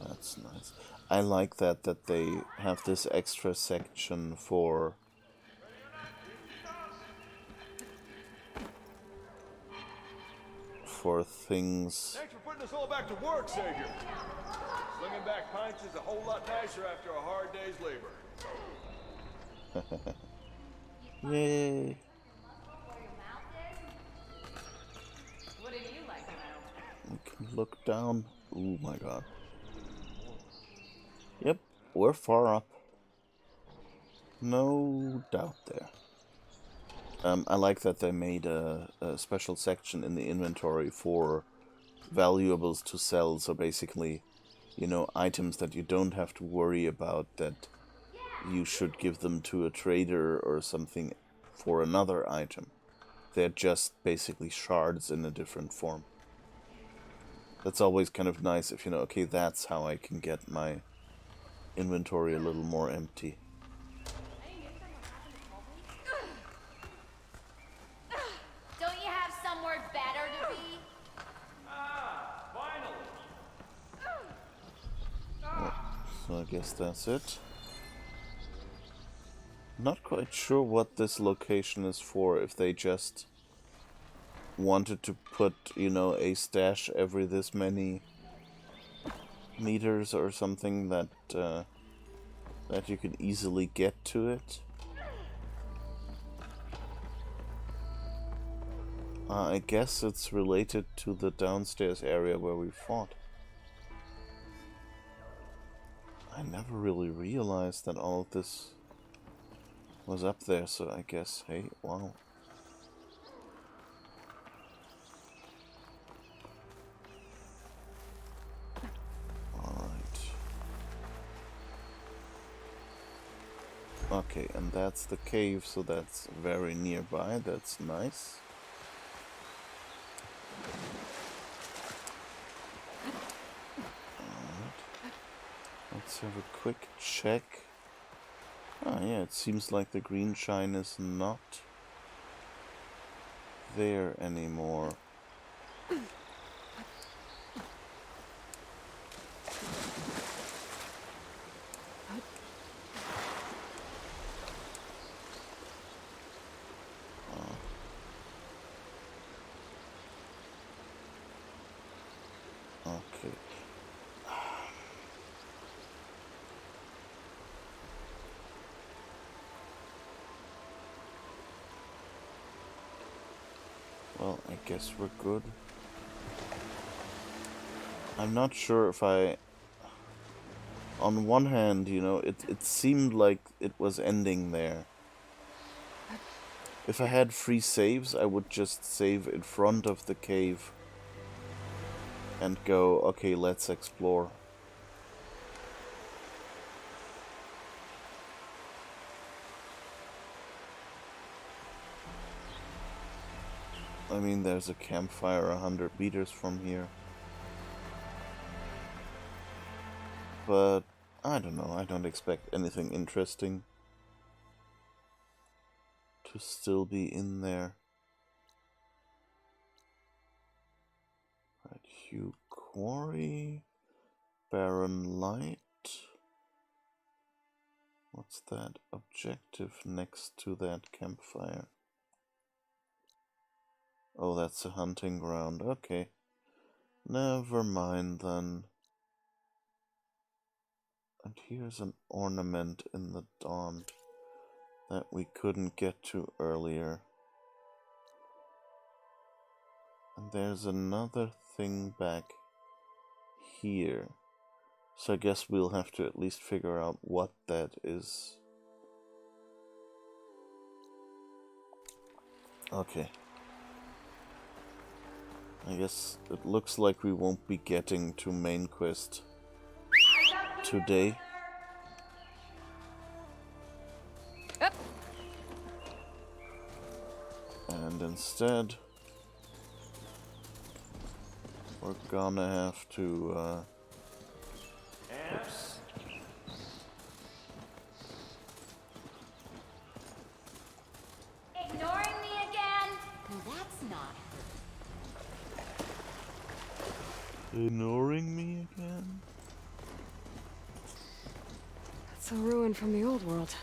Speaker 1: that's nice. I like that they have this extra section for things.
Speaker 7: Thanks for putting us all back to work, Savior. Slinging back pints is a whole lot nicer after a hard day's labor.
Speaker 1: Yay!
Speaker 6: What do you like when I open it?
Speaker 1: We can look down. Oh my god. Yep, we're far up. No doubt there. I like that they made a special section in the inventory for valuables to sell. So basically, you know, items that you don't have to worry about that you should give them to a trader or something for another item. They're just basically shards in a different form. That's always kind of nice if you know, okay, that's how I can get my inventory a little more empty.
Speaker 6: Don't you have somewhere better to be?
Speaker 7: Ah, finally!
Speaker 1: So I guess that's it. Not quite sure what this location is for, if they just wanted to put, you know, a stash every this many meters or something that that you can easily get to it. I guess it's related to the downstairs area where we fought. I never really realized that all of this was up there, so I guess, hey, wow. Alright. Okay, and that's the cave, so that's very nearby, that's nice. Let's have a quick check. Ah, yeah, it seems like the green shine is not there anymore. Okay. Well, I guess we're good. I'm not sure if I... On one hand, you know, it seemed like it was ending there. If I had free saves, I would just save in front of the cave and go, okay, let's explore. I mean, there's a campfire 100 meters from here. But, I don't know, I don't expect anything interesting to still be in there. Right, Hugh Quarry, Barren Light. What's that objective next to that campfire? Oh, that's a hunting ground, okay. Never mind then. And here's an ornament in the Daunt that we couldn't get to earlier. And there's another thing back here So I guess we'll have to at least figure out what that is. Okay. I guess it looks like we won't be getting to main quest today.
Speaker 2: Up.
Speaker 1: And instead, we're gonna have to, oops.
Speaker 6: Ignoring me again? Well, that's not.
Speaker 1: Ignoring me again?
Speaker 2: That's a ruin from the old world.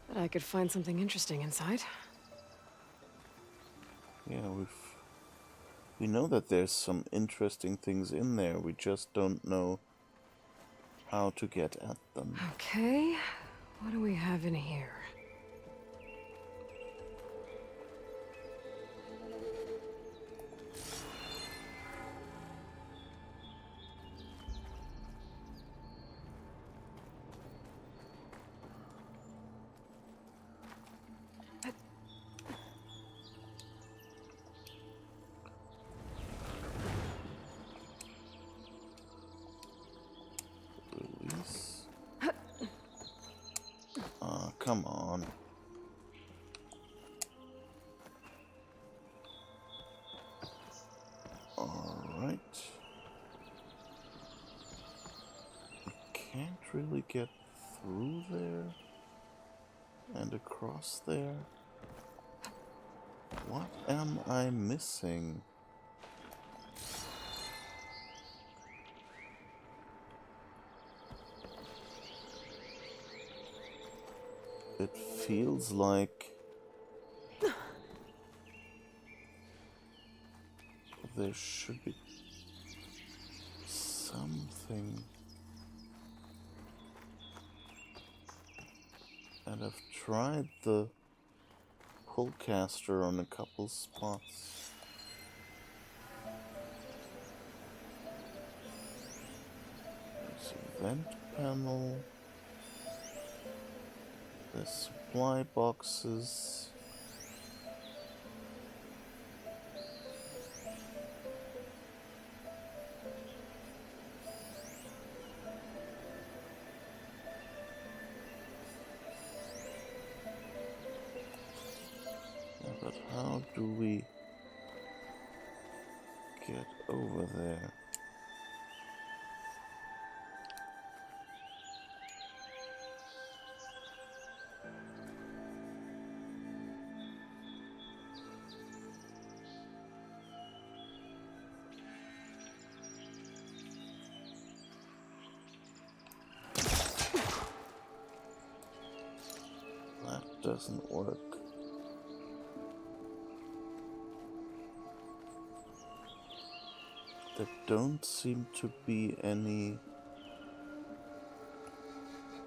Speaker 2: Bet I could find something interesting inside.
Speaker 1: Yeah, we know that there's some interesting things in there. We just don't know how to get at them.
Speaker 2: Okay, what do we have in here?
Speaker 1: Release. Come on. Alright. We can't really get through there and across there. What am I missing? It feels like there should be something. And I've tried the pull caster on a couple spots. There's a vent panel. There's supply boxes. Yeah, but how do we get over there? That doesn't work. There don't seem to be any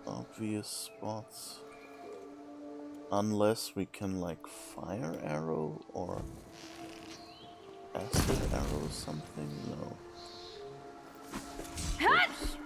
Speaker 1: obvious spots. Unless we can like fire arrow or acid arrow something? No. Oops.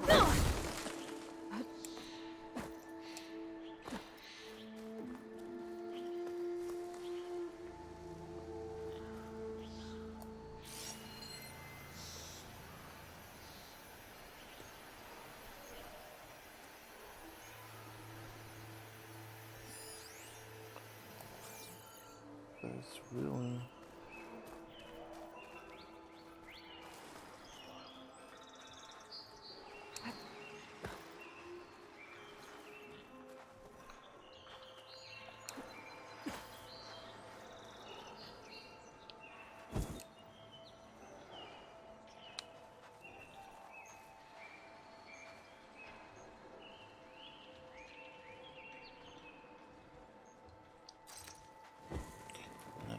Speaker 1: There's really...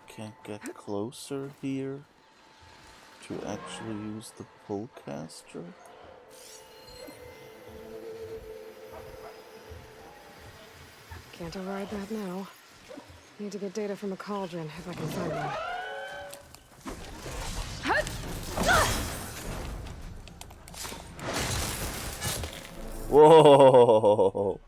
Speaker 1: Can't get closer here to actually use the pull caster.
Speaker 2: Can't override that now. Need to get data from a cauldron if I can find one.
Speaker 1: Whoa!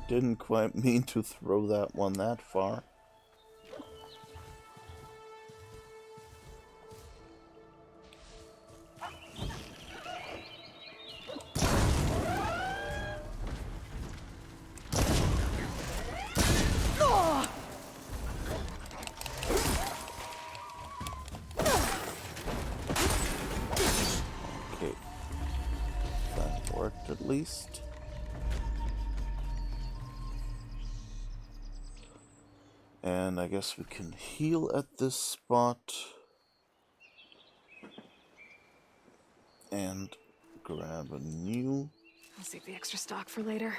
Speaker 1: Didn't quite mean to throw that one that far. Okay. That worked at least. And I guess we can heal at this spot. And grab a new.
Speaker 2: I'll save the extra stock for later.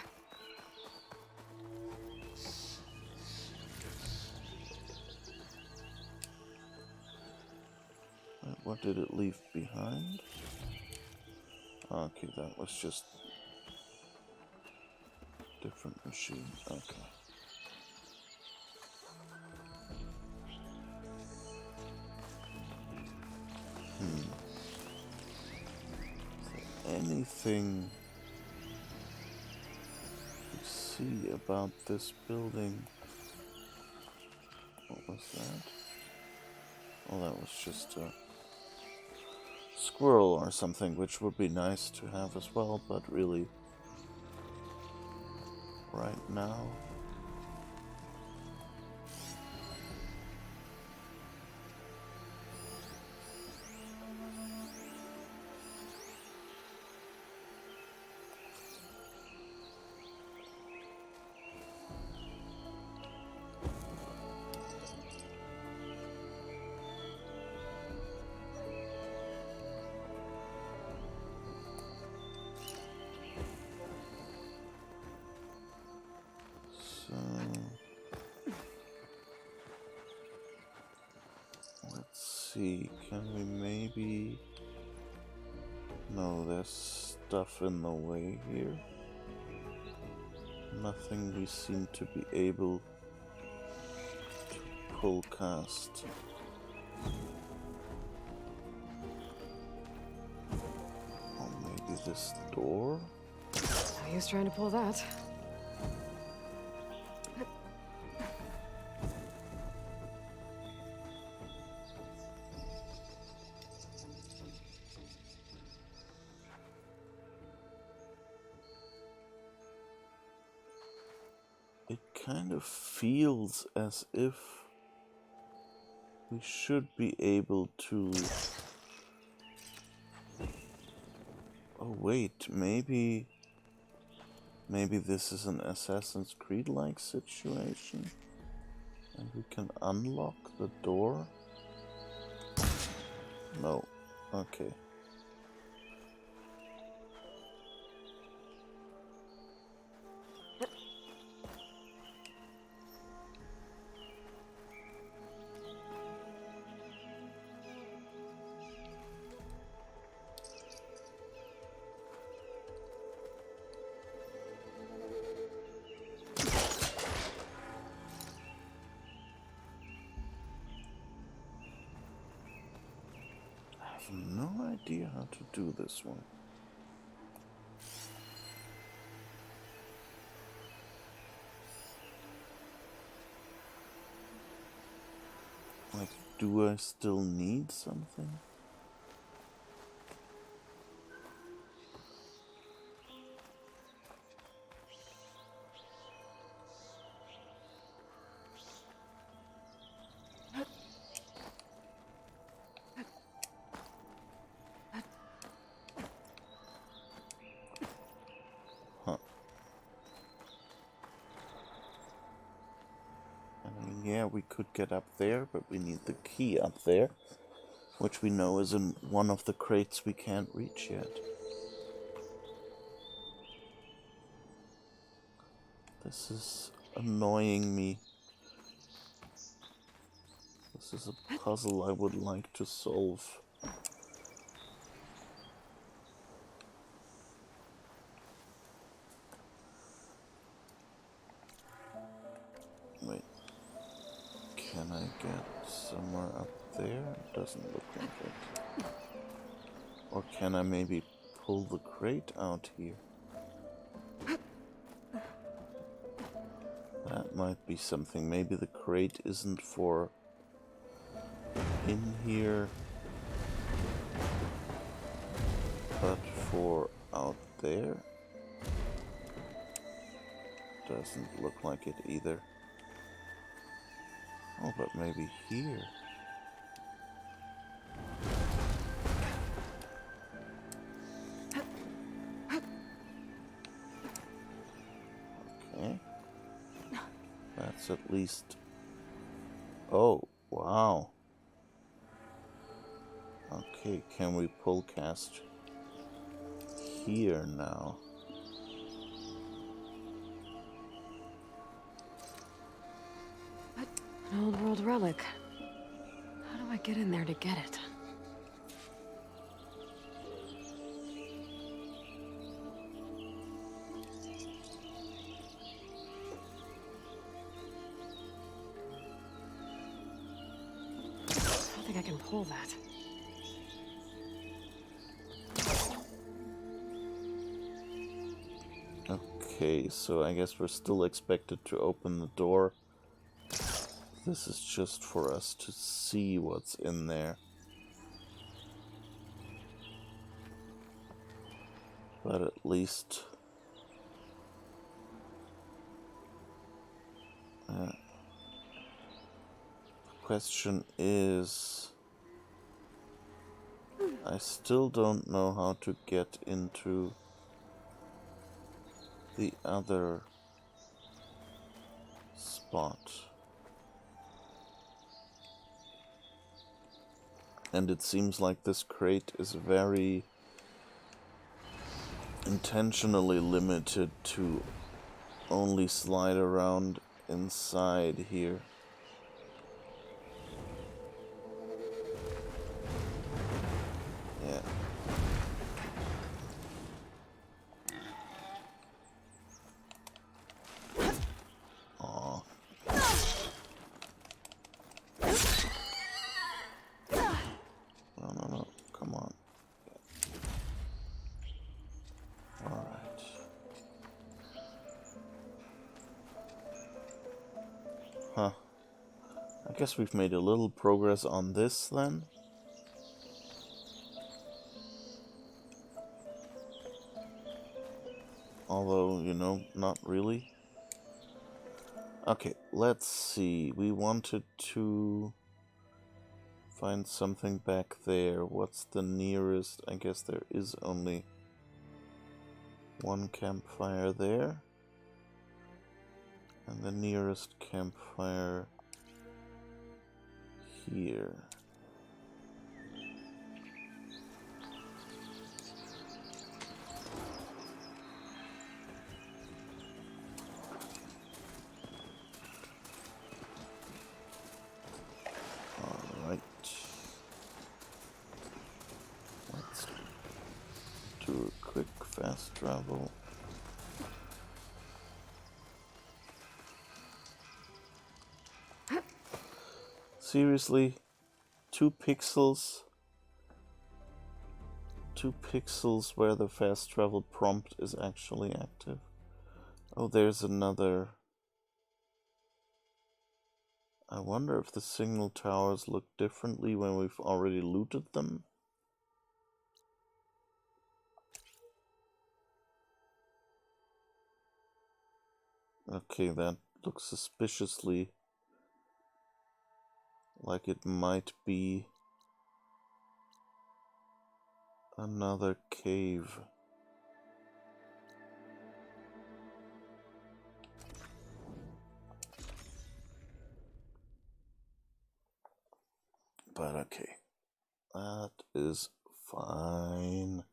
Speaker 1: What did it leave behind? Okay, that was just different machine. Okay. Anything you see about this building? What was that? Oh, that was just a squirrel or something, which would be nice to have as well, but really, right now. So, let's see, can we maybe... No, there's stuff in the way here. Nothing we seem to be able to pull cast. Or maybe this door?
Speaker 2: No use trying to pull that.
Speaker 1: It kind of feels as if we should be able to... Oh wait, maybe this is an Assassin's Creed-like situation? And we can unlock the door? No. Okay. I have no idea how to do this one. Like, do I still need something? Huh. I mean, yeah, we could get up there, but we need the key up there, which we know is in one of the crates we can't reach yet. This is annoying me. This is a puzzle I would like to solve. Wait. Can I get somewhere up there? Doesn't look like it. Or can I maybe pull the crate out here? That might be something. Maybe the crate isn't for in here, but for out there. Doesn't look like it either. Oh, but maybe here. Okay. That's at least... Oh, wow. Okay, can we pull cast here now?
Speaker 2: An old world relic. How do I get in there to get it? I don't think I can pull that.
Speaker 1: Okay, so I guess we're still expected to open the door. This is just for us to see what's in there. But at least... the question is... I still don't know how to get into the other spot. And it seems like this crate is very intentionally limited to only slide around inside here. Yeah. Aw. No, come on. Alright. Huh. I guess we've made a little progress on this then. Although, you know, not really. Okay, let's see. We wanted to find something back there. What's the nearest? I guess there is only one campfire there. And the nearest campfire here. Alright. Let's do a quick fast travel. Seriously? 2 pixels? 2 pixels where the fast travel prompt is actually active. Oh, there's another. I wonder if the signal towers look differently when we've already looted them. Okay, that looks suspiciously like it might be another cave. But okay, that is fine.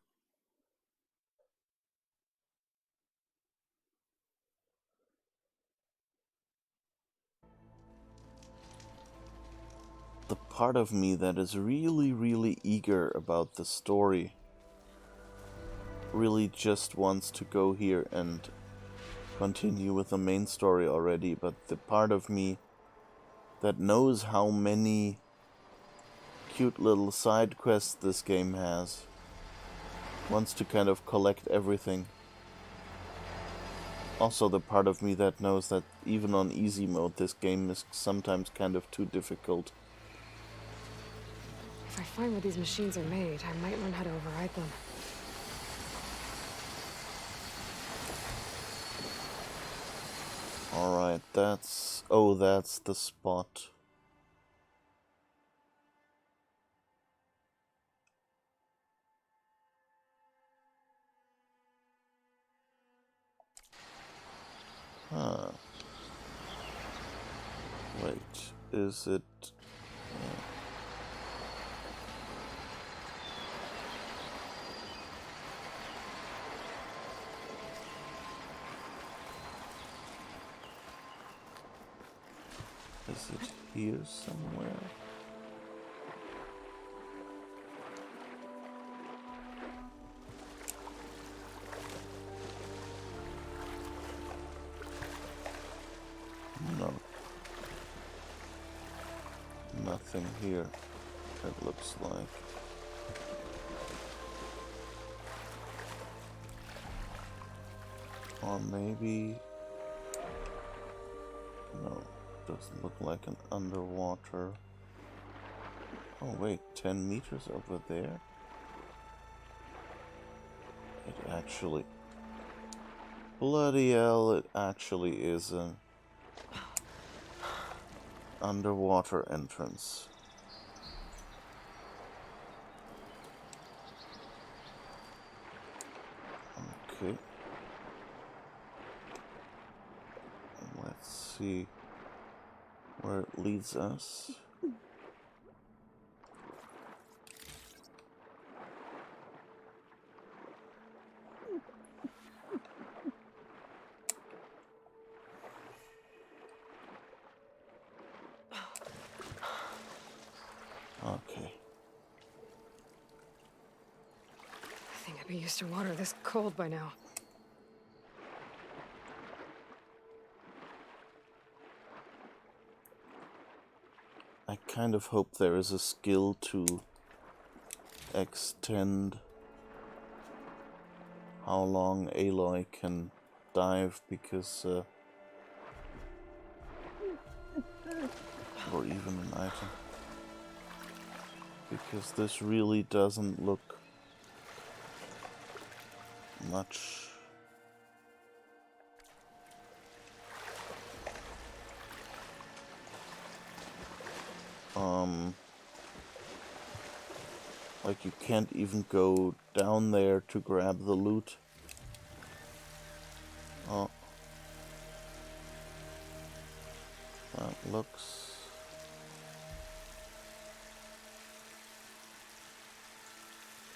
Speaker 1: The part of me that is really eager about the story really just wants to go here and continue with the main story already, but the part of me that knows how many cute little side quests this game has wants to kind of collect everything. Also, the part of me that knows that even on easy mode, this game is sometimes kind of too difficult.
Speaker 2: If I find where these machines are made, I might learn how to override them.
Speaker 1: Alright, that's... oh, that's the spot. Huh. Wait, is it... is it here somewhere? No. Nothing here, it looks like. Or maybe... no, doesn't look like an underwater... oh wait, 10 meters over there? It actually... bloody hell, it actually is an underwater entrance. Okay. Let's see where it leads us. Okay.
Speaker 2: I think I'd be used to water this cold by now.
Speaker 1: I kind of hope there is a skill to extend how long Aloy can dive, because or even an item, because this really doesn't look much. Like you can't even go down there to grab the loot. Oh. That looks...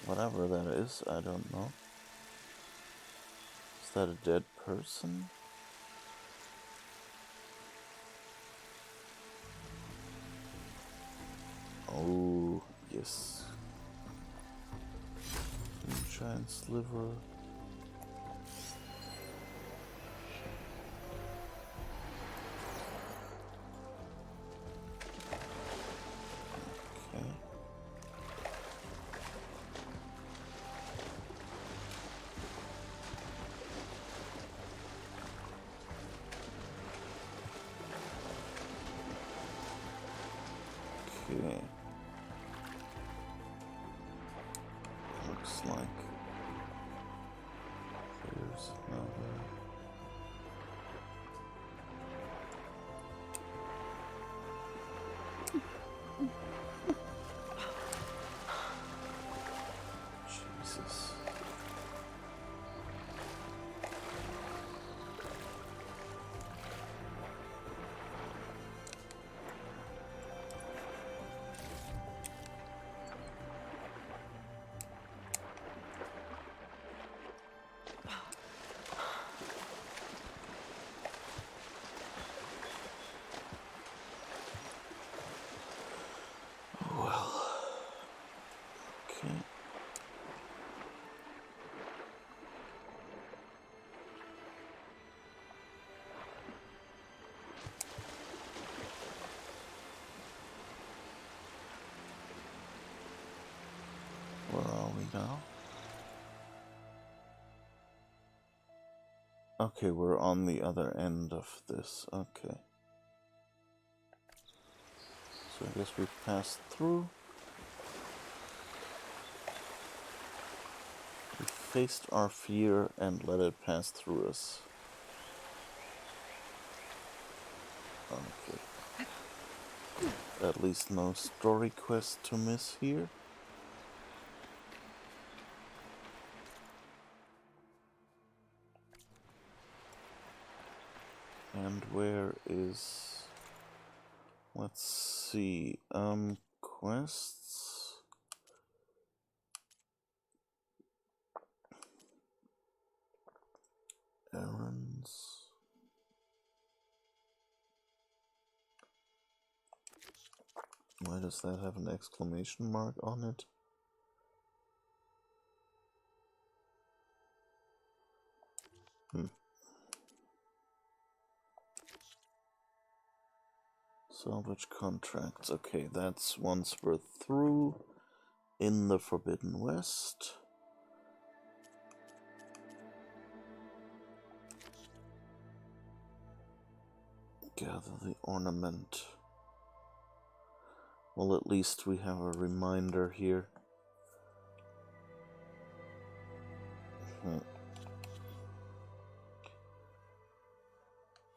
Speaker 1: whatever that is, I don't know. Is that a dead person? Oh, yes. Giant sliver. Okay. Okay. Looks like Okay, we're on the other end of this. Okay. So I guess we've passed through. We faced our fear and let it pass through us. Okay. At least no story quest to miss here. And where is... Let's see, quests? Errands? Why does that have an exclamation mark on it? Salvage contracts. Okay, that's once we're through in the Forbidden West. Gather the ornament. Well, at least we have a reminder here.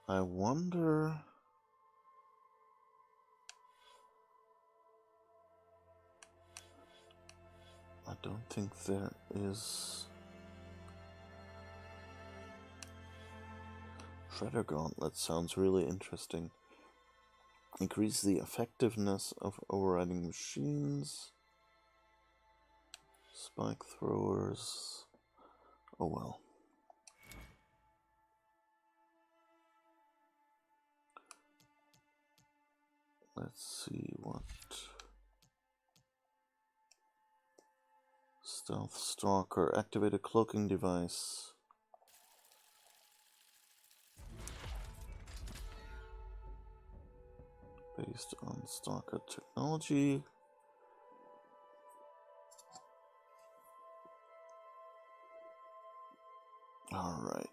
Speaker 1: I wonder... I don't think there is... Shredder Gauntlet sounds really interesting. Increase the effectiveness of overriding machines. Spike throwers. Oh well. Let's see what... Stealth Stalker. Activate a cloaking device. Based on Stalker technology. Alright.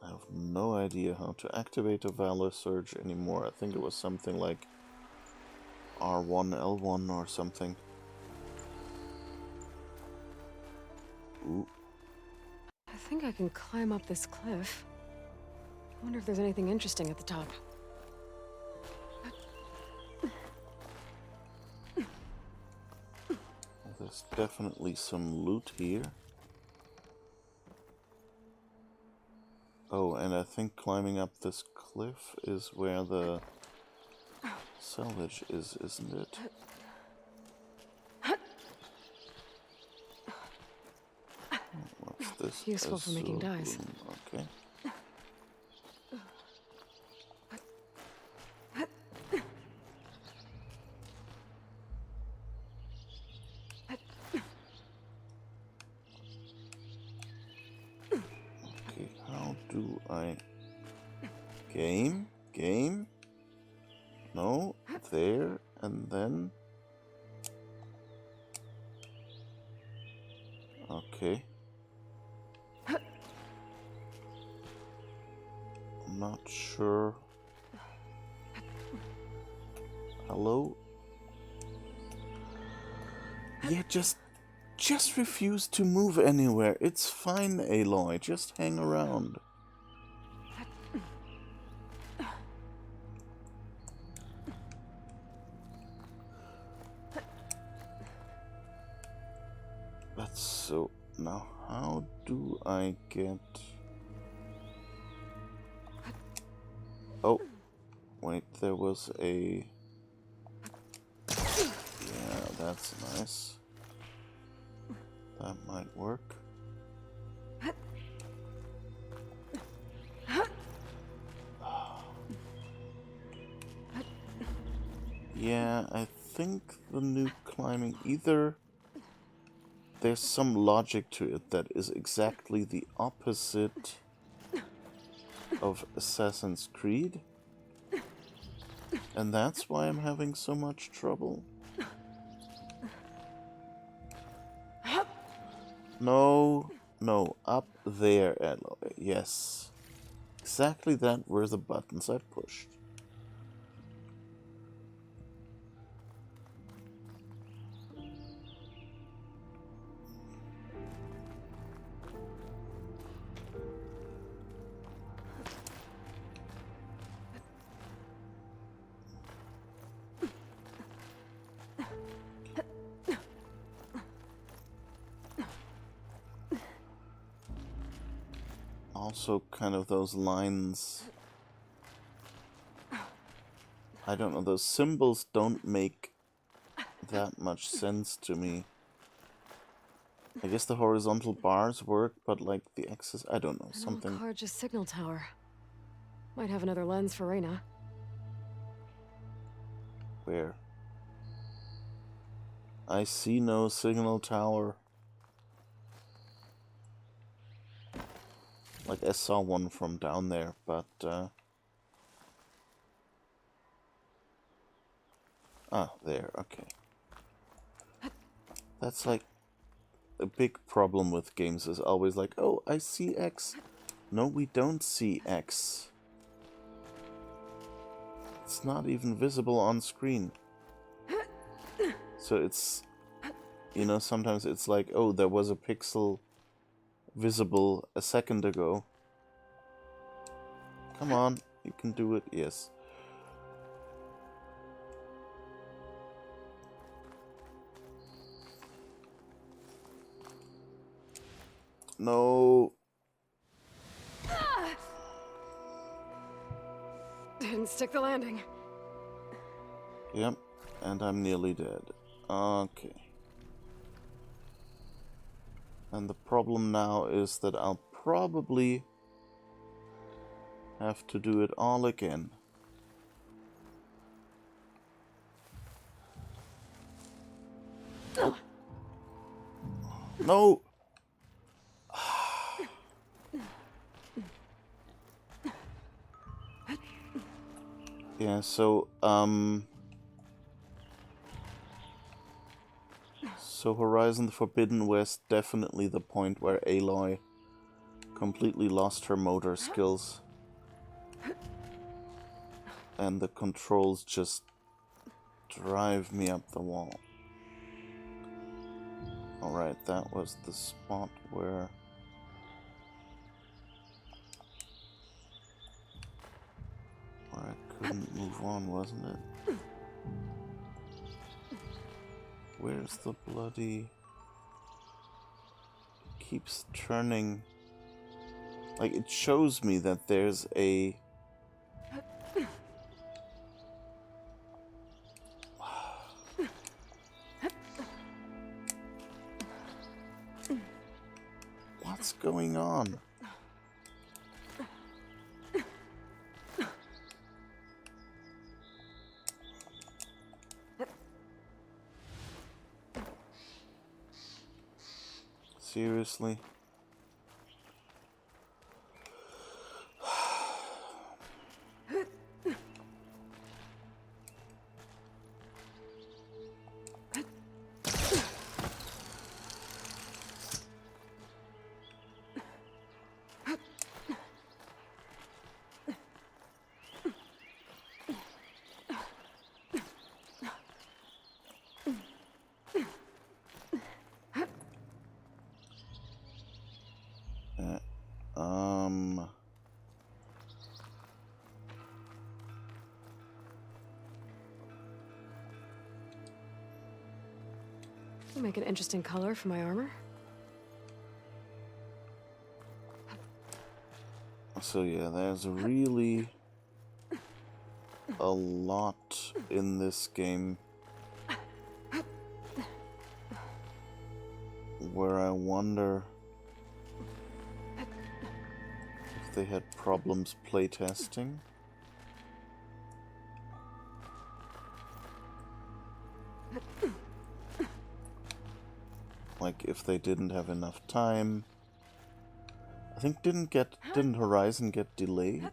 Speaker 1: I have no idea how to activate a Valor Surge anymore. I think it was something like R1, L1 or something. Ooh.
Speaker 2: I think I can climb up this cliff. I wonder if there's anything interesting at the top.
Speaker 1: There's definitely some loot here. Oh, and I think climbing up this cliff is where the salvage is, isn't it? What's this?
Speaker 2: Useful for making dyes.
Speaker 1: Okay. Okay, how do I... Game? Game? No, there, and then... Okay. I'm not sure. Hello? Yeah, just refuse to move anywhere. It's fine, Aloy. Just hang around. That's so... Now, how do I get... Oh, wait, there was a... Yeah, that's nice. That might work. Yeah, I think the new climbing either... There's some logic to it that is exactly the opposite of Assassin's Creed. And that's why I'm having so much trouble. No, no, up there, Aloy. Yes. Exactly that were the buttons I pushed. Also, kind of those lines. I don't know, those symbols don't make that much sense to me. I guess the horizontal bars work, but like the axis, I don't know, something.
Speaker 2: An old signal tower. Might have another lens for Reyna.
Speaker 1: Where? I see no signal tower. Like, I saw one from down there, but, ah, there, okay. That's like a big problem with games, is always like, oh, I see X. No, we don't see X. It's not even visible on screen. So it's, you know, sometimes it's like, oh, there was a pixel visible a second ago. Come on, you can do it, yes. No.
Speaker 2: Didn't stick the landing.
Speaker 1: Yep, and I'm nearly dead. Okay. And the problem now is that I'll probably have to do it all again. Oh. No! Yeah, so, so Horizon the Forbidden West, definitely the point where Aloy completely lost her motor skills. And the controls just drive me up the wall. Alright, that was the spot where I couldn't move on, wasn't it? Where's the bloody... It keeps turning... Like, it shows me that there's a... What's going on? Seriously?
Speaker 2: Make an interesting color for my armor.
Speaker 1: So yeah, there's really a lot in this game where I wonder if they had problems playtesting. Like if they didn't have enough time. I think didn't Horizon get delayed?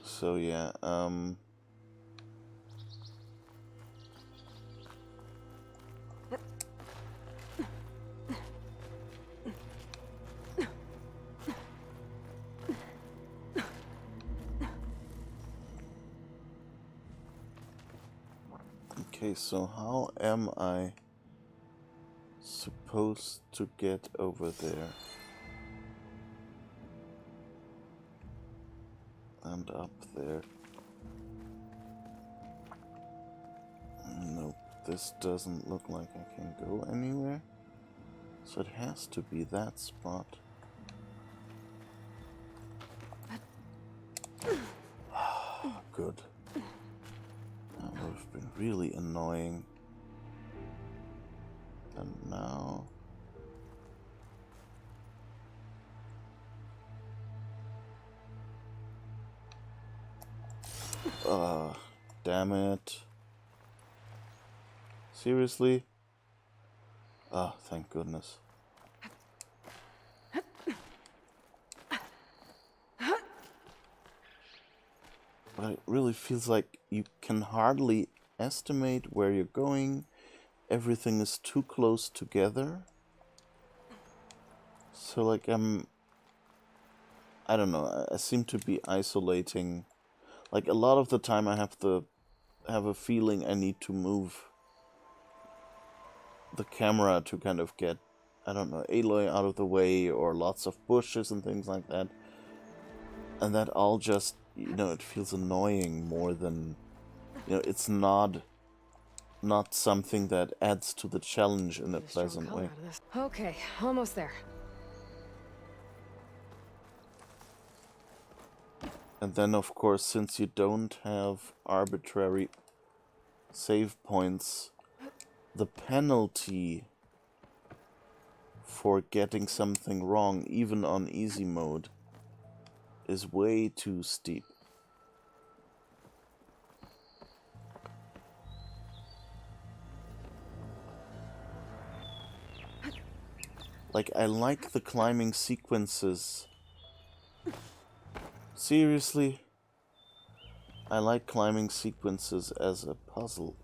Speaker 1: So yeah, okay, so how am I supposed to get over there? And up there. Nope, this doesn't look like I can go anywhere. So it has to be that spot. Good. That would have been really annoying. And now... damn it. Seriously? Ah, thank goodness. But it really feels like you can hardly estimate where you're going. Everything is too close together. So like I don't know, I seem to be isolating. Like a lot of the time I have a feeling I need to move the camera to kind of get, I don't know, Aloy out of the way, or lots of bushes and things like that. And that all just, you know, it feels annoying more than, you know, it's not something that adds to the challenge in a pleasant way.
Speaker 2: Okay, almost there.
Speaker 1: And then, of course, since you don't have arbitrary save points, the penalty for getting something wrong, even on easy mode, is way too steep. Like, I like the climbing sequences. Seriously? I like climbing sequences as a puzzle.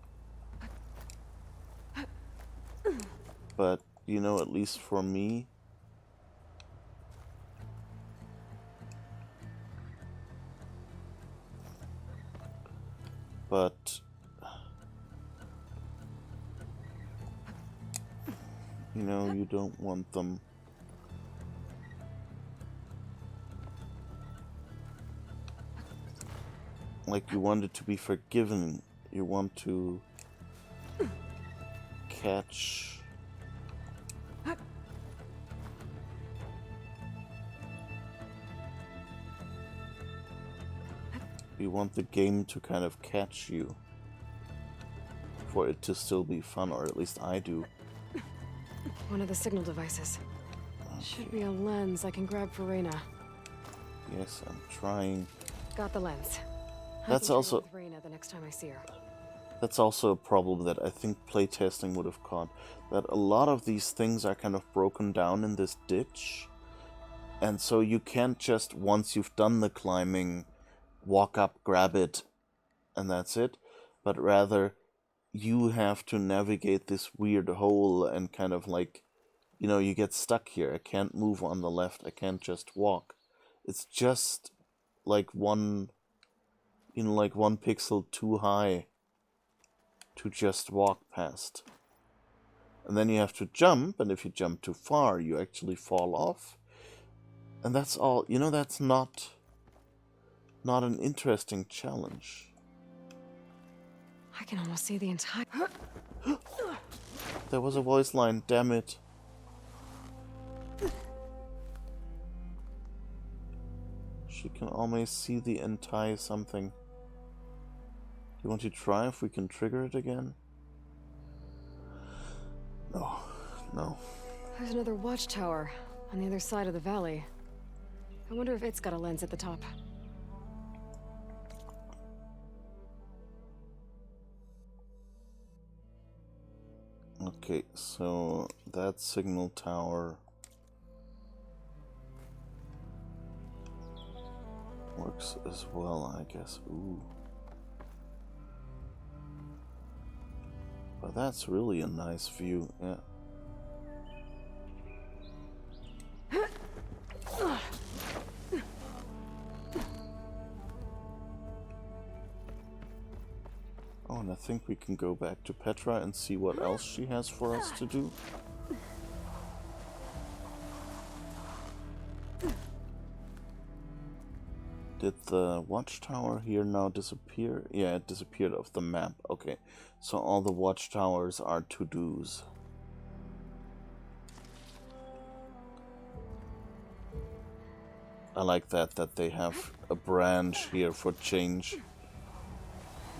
Speaker 1: But, you know, at least for me, but you know, you don't want them. Like, you want it to be forgiven. You want to catch. You want the game to kind of catch you. For it to still be fun, or at least I do.
Speaker 2: One of the signal devices. Should be a lens I can grab for Reyna.
Speaker 1: Yes, I'm trying.
Speaker 2: Got the lens.
Speaker 1: That's also
Speaker 2: with Reyna the next time I see her.
Speaker 1: That's also a problem that I think playtesting would have caught. That a lot of these things are kind of broken down in this ditch. And so you can't just, once you've done the climbing, walk up, grab it, and that's it. But rather, you have to navigate this weird hole and kind of like, you know, you get stuck here. I can't move on the left. I can't just walk. It's just like one pixel too high to just walk past. And then you have to jump, and if you jump too far, you actually fall off. And that's all. You know, that's not an interesting challenge.
Speaker 2: I can almost see the entire...
Speaker 1: There was a voice line, damn it. She can almost see the entire something. You want to try if we can trigger it again? No.
Speaker 2: There's another watchtower on the other side of the valley. I wonder if it's got a lens at the top.
Speaker 1: Okay, so that signal tower. We're works as well, I guess. Ooh. But that's really a nice view, yeah. Oh, and I think we can go back to Petra and see what else she has for us to do. Did the watchtower here now disappear? Yeah, it disappeared off the map. Okay, so all the watchtowers are to-dos. I like that they have a branch here for change.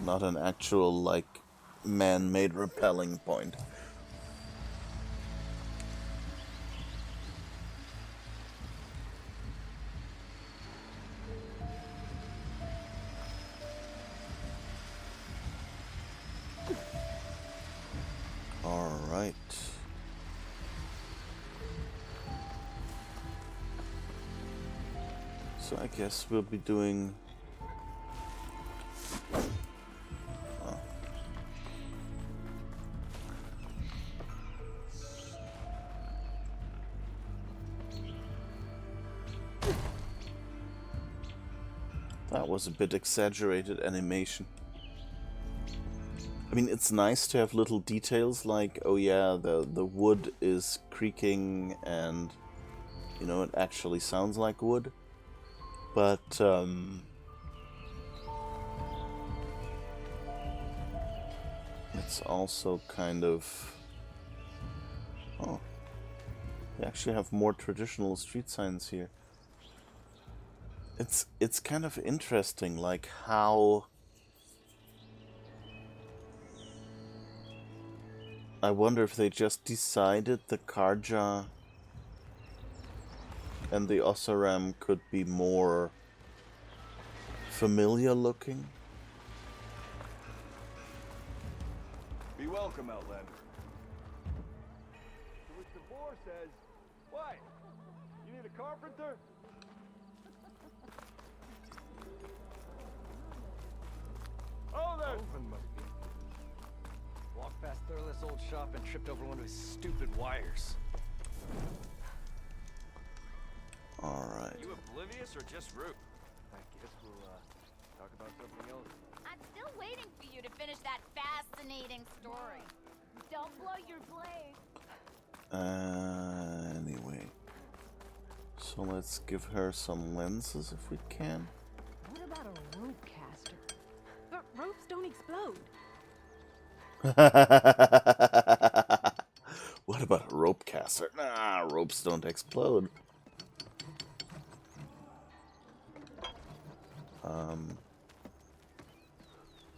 Speaker 1: Not an actual, like, man-made rappelling point. Alright. So I guess we'll be doing... Oh. That was a bit exaggerated animation. I mean, it's nice to have little details like, oh yeah, the wood is creaking and, you know, it actually sounds like wood. But, it's also kind of... Oh, they actually have more traditional street signs here. It's kind of interesting, like how... I wonder if they just decided the Karja and the Oseram could be more familiar looking.
Speaker 7: Be welcome, Outlander. To which the boar says, "What? You need a carpenter?" Oh, there!
Speaker 8: Walked past Thurless old shop and tripped over one of his stupid wires.
Speaker 1: Alright.
Speaker 7: You oblivious or just rude?
Speaker 8: I guess we'll talk about something else.
Speaker 6: I'm still waiting for you to finish that fascinating story. Don't blow your blade.
Speaker 1: Anyway. So let's give her some lenses if we can.
Speaker 2: What about a rope caster? But ropes don't explode.
Speaker 1: What about a rope caster? Nah, ropes don't explode.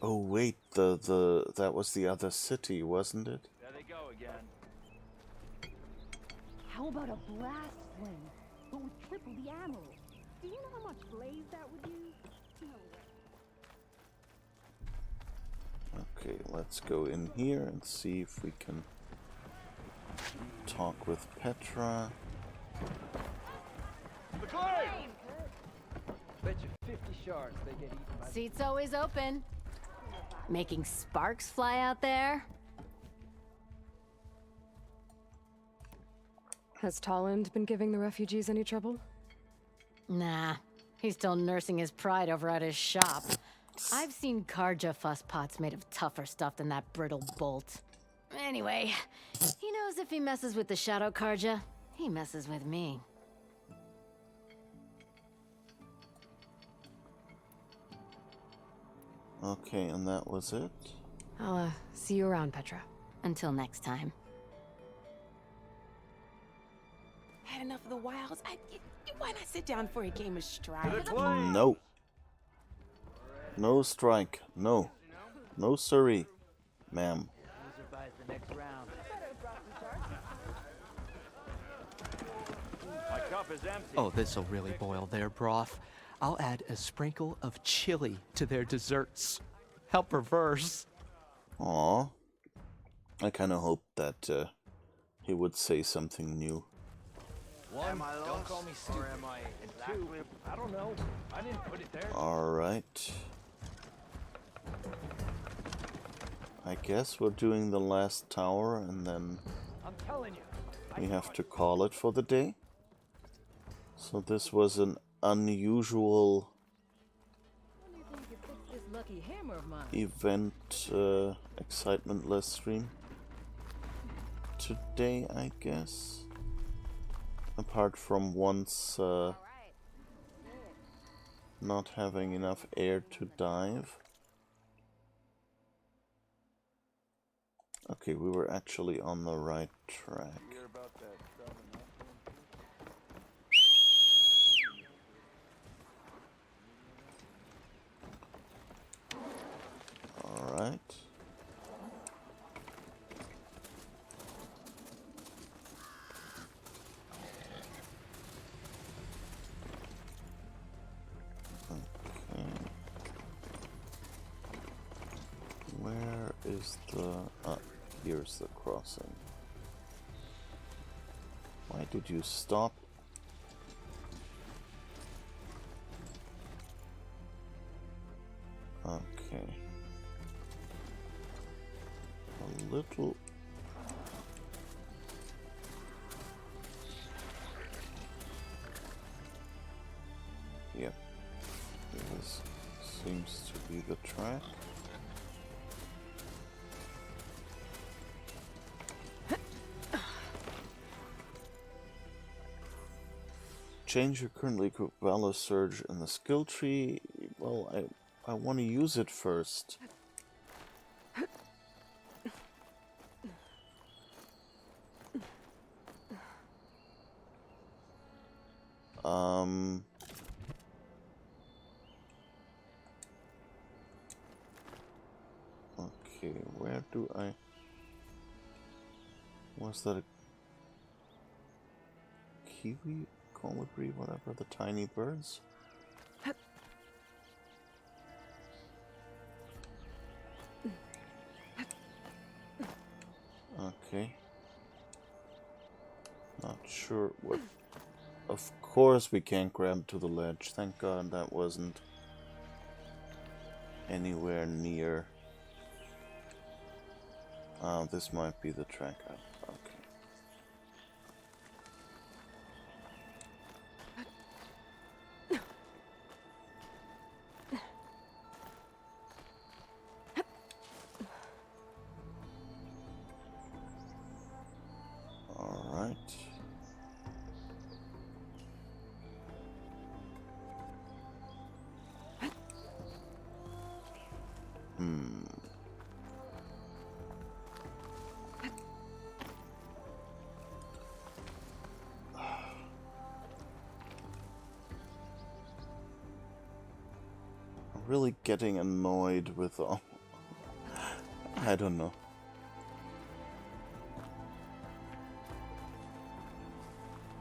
Speaker 1: Oh wait, that was the other city, wasn't it?
Speaker 7: There they go again.
Speaker 9: How about a blast flame, but with triple the ammo? Do you know how much blaze that would use? No way.
Speaker 1: Okay, let's go in here and see if we can talk with Petra.
Speaker 7: The claim!
Speaker 8: Bet you 50 shards they get eaten by...
Speaker 6: Seat's always open. Making sparks fly out there?
Speaker 2: Has Tolland been giving the refugees any trouble?
Speaker 10: Nah, he's still nursing his pride over at his shop. I've seen Karja fusspots made of tougher stuff than that brittle bolt. Anyway, he knows if he messes with the Shadow Karja, he messes with me.
Speaker 1: Okay, and that was it?
Speaker 2: I'll, see you around, Petra.
Speaker 10: Until next time.
Speaker 9: Had enough of the wilds. Why not sit down for a game of strike?
Speaker 1: No. No strike. No. No siree, ma'am.
Speaker 8: Loser buys the next round.
Speaker 7: My cup is empty.
Speaker 11: Oh, this'll really boil their broth. I'll add a sprinkle of chili to their desserts. How perverse.
Speaker 1: Aw. I kind of hoped that he would say something new.
Speaker 8: One, don't call me stupid. Or am I? And two, I don't know. I didn't put it there.
Speaker 1: Alright. I guess we're doing the last tower and then
Speaker 8: I'm telling you.
Speaker 1: we have to call it for the day. So this was an unusual
Speaker 5: When do you think you fix this lucky hammer of mine?
Speaker 1: event, excitement-less stream today, I guess. Apart from once not having enough air to dive. Okay, we were actually on the right track. Alright. Okay. Where is the... here's the crossing. Why did you stop? Okay. A little... Yep. This seems to be the track. Change your currently equipped Valor Surge in the skill tree. Well, I want to use it first. Okay, where do I... Was that a kiwi? Colibri, whatever, the tiny birds? Okay. Not sure what... Of course we can't grab to the ledge. Thank God that wasn't anywhere near. This might be the track up. Okay. Alright. Really getting annoyed with all... I don't know.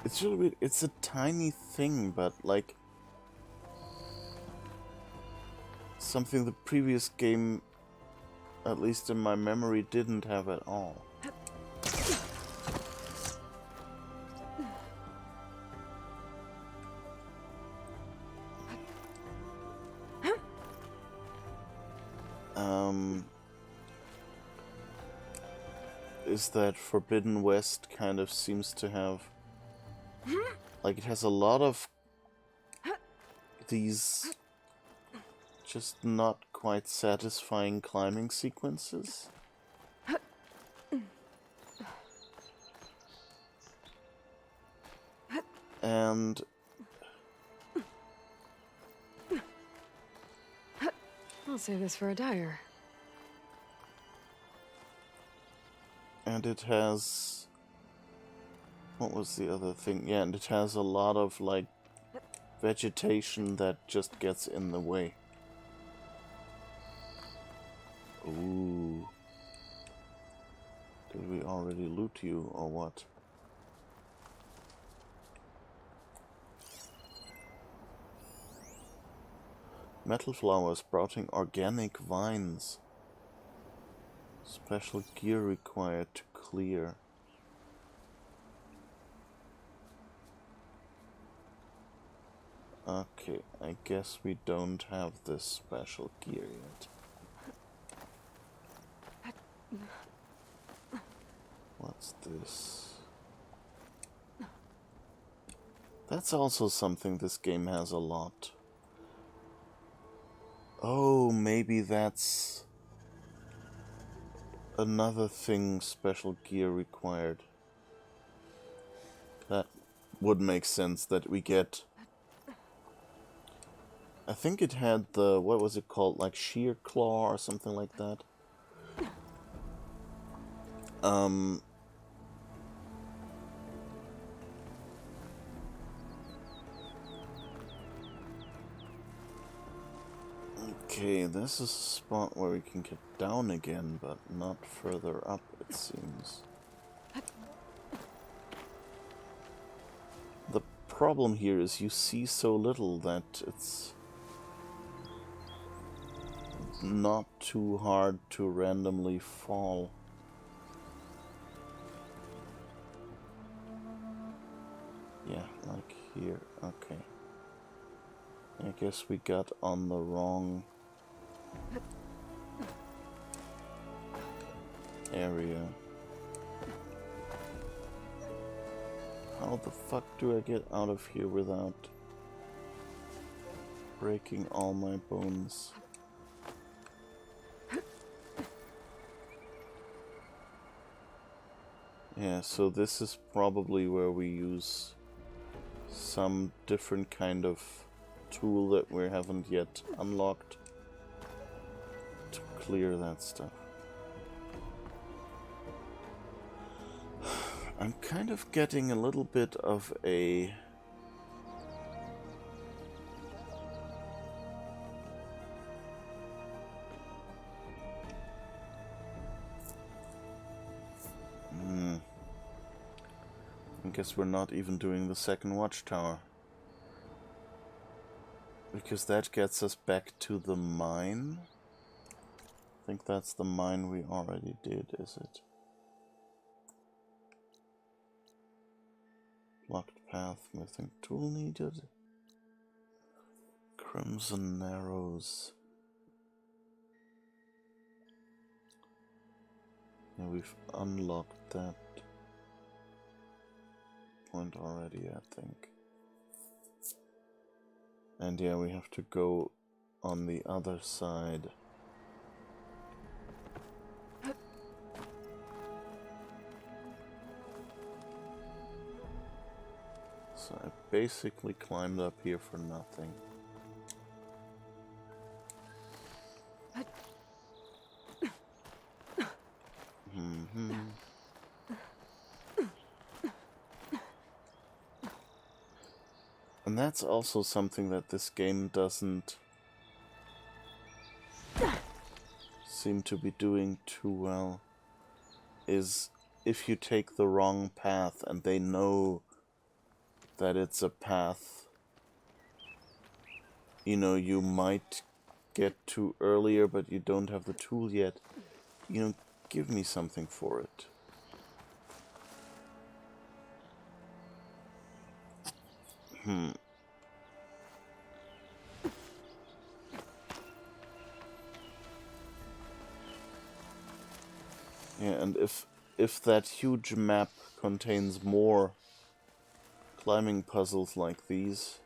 Speaker 1: It's really weird. It's a tiny thing, but like... something the previous game, at least in my memory, didn't have at all. Is that Forbidden West kind of seems to have... Like, it has a lot of these just not quite satisfying climbing sequences. And...
Speaker 2: I'll save this for a dyer.
Speaker 1: And it has... What was the other thing? Yeah, and it has a lot of, like, vegetation that just gets in the way. Ooh. Did we already loot you, or what? Metal flower sprouting organic vines. Special gear required to clear. Okay, I guess we don't have this special gear yet. What's this? That's also something this game has a lot. Oh, maybe that's another thing special gear required. That would make sense that we get... I think it had the... what was it called? Like sheer claw or something like that. Okay, this is a spot where we can get down again, but not further up, it seems. The problem here is you see so little that it's not too hard to randomly fall. Yeah, like here, okay. I guess we got on the wrong area. How the fuck do I get out of here without breaking all my bones? Yeah, so this is probably where we use some different kind of tool that we haven't yet unlocked to clear that stuff. I'm kind of getting a little bit of a... I guess we're not even doing the second watchtower. Because that gets us back to the mine. I think that's the mine we already did, is it? Blocked path, missing tool needed. Crimson Narrows. Yeah, we've unlocked that point already, I think. And yeah, we have to go on the other side. So I basically climbed up here for nothing. And that's also something that this game doesn't seem to be doing too well, is if you take the wrong path and they know that it's a path, you know, you might get to earlier but you don't have the tool yet, you know, give me something for it. Yeah, and if that huge map contains more climbing puzzles like these,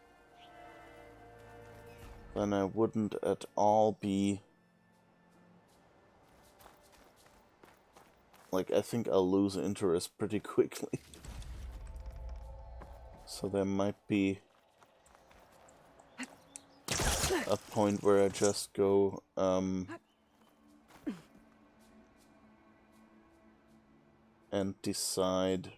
Speaker 1: then I wouldn't at all be... like, I think I'll lose interest pretty quickly. So there might be a point where I just go, and decide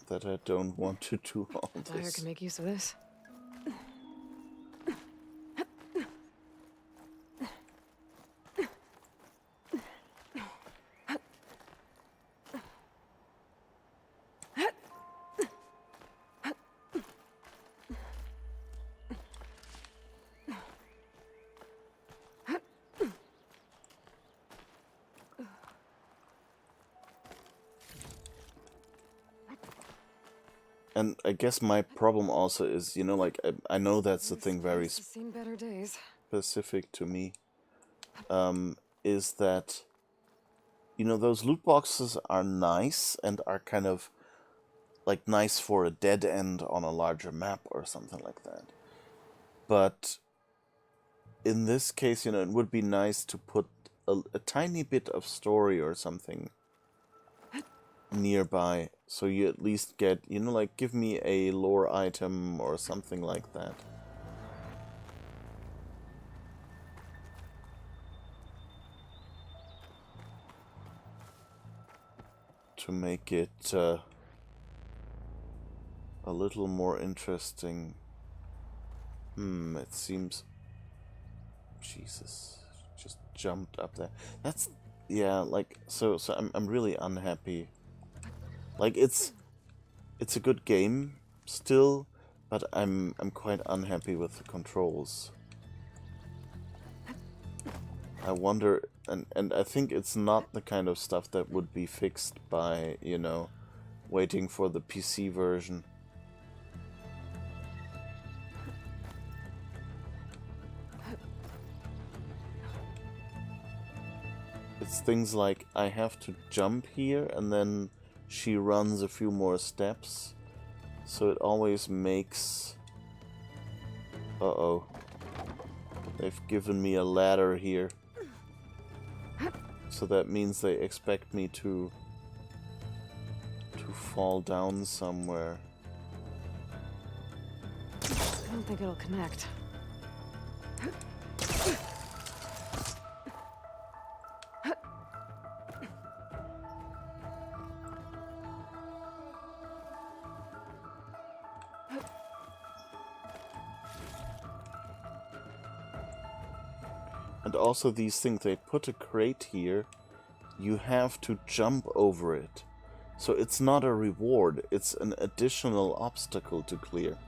Speaker 1: that I don't want to do all
Speaker 2: Dyer
Speaker 1: this.
Speaker 2: can make use of this.
Speaker 1: And I guess my problem also is, you know, like, I know that's the thing very
Speaker 2: I've seen better days.
Speaker 1: specific to me, is that, you know, those loot boxes are nice and are kind of, like, nice for a dead end on a larger map or something like that. But in this case, you know, it would be nice to put a tiny bit of story or something nearby, so you at least get, you know, like, give me a lore item or something like that. To make it a little more interesting. It seems... Jesus, just jumped up there. That's... Yeah, like, so I'm really unhappy. Like, it's a good game still, but I'm quite unhappy with the controls. I wonder, and I think it's not the kind of stuff that would be fixed by, you know, waiting for the PC version. It's things like I have to jump here and then she runs a few more steps. So it always makes... Uh-oh. They've given me a ladder here. So that means they expect me to fall down somewhere.
Speaker 2: I don't think it'll connect.
Speaker 1: And also these things, they put a crate here, you have to jump over it. So it's not a reward, it's an additional obstacle to clear.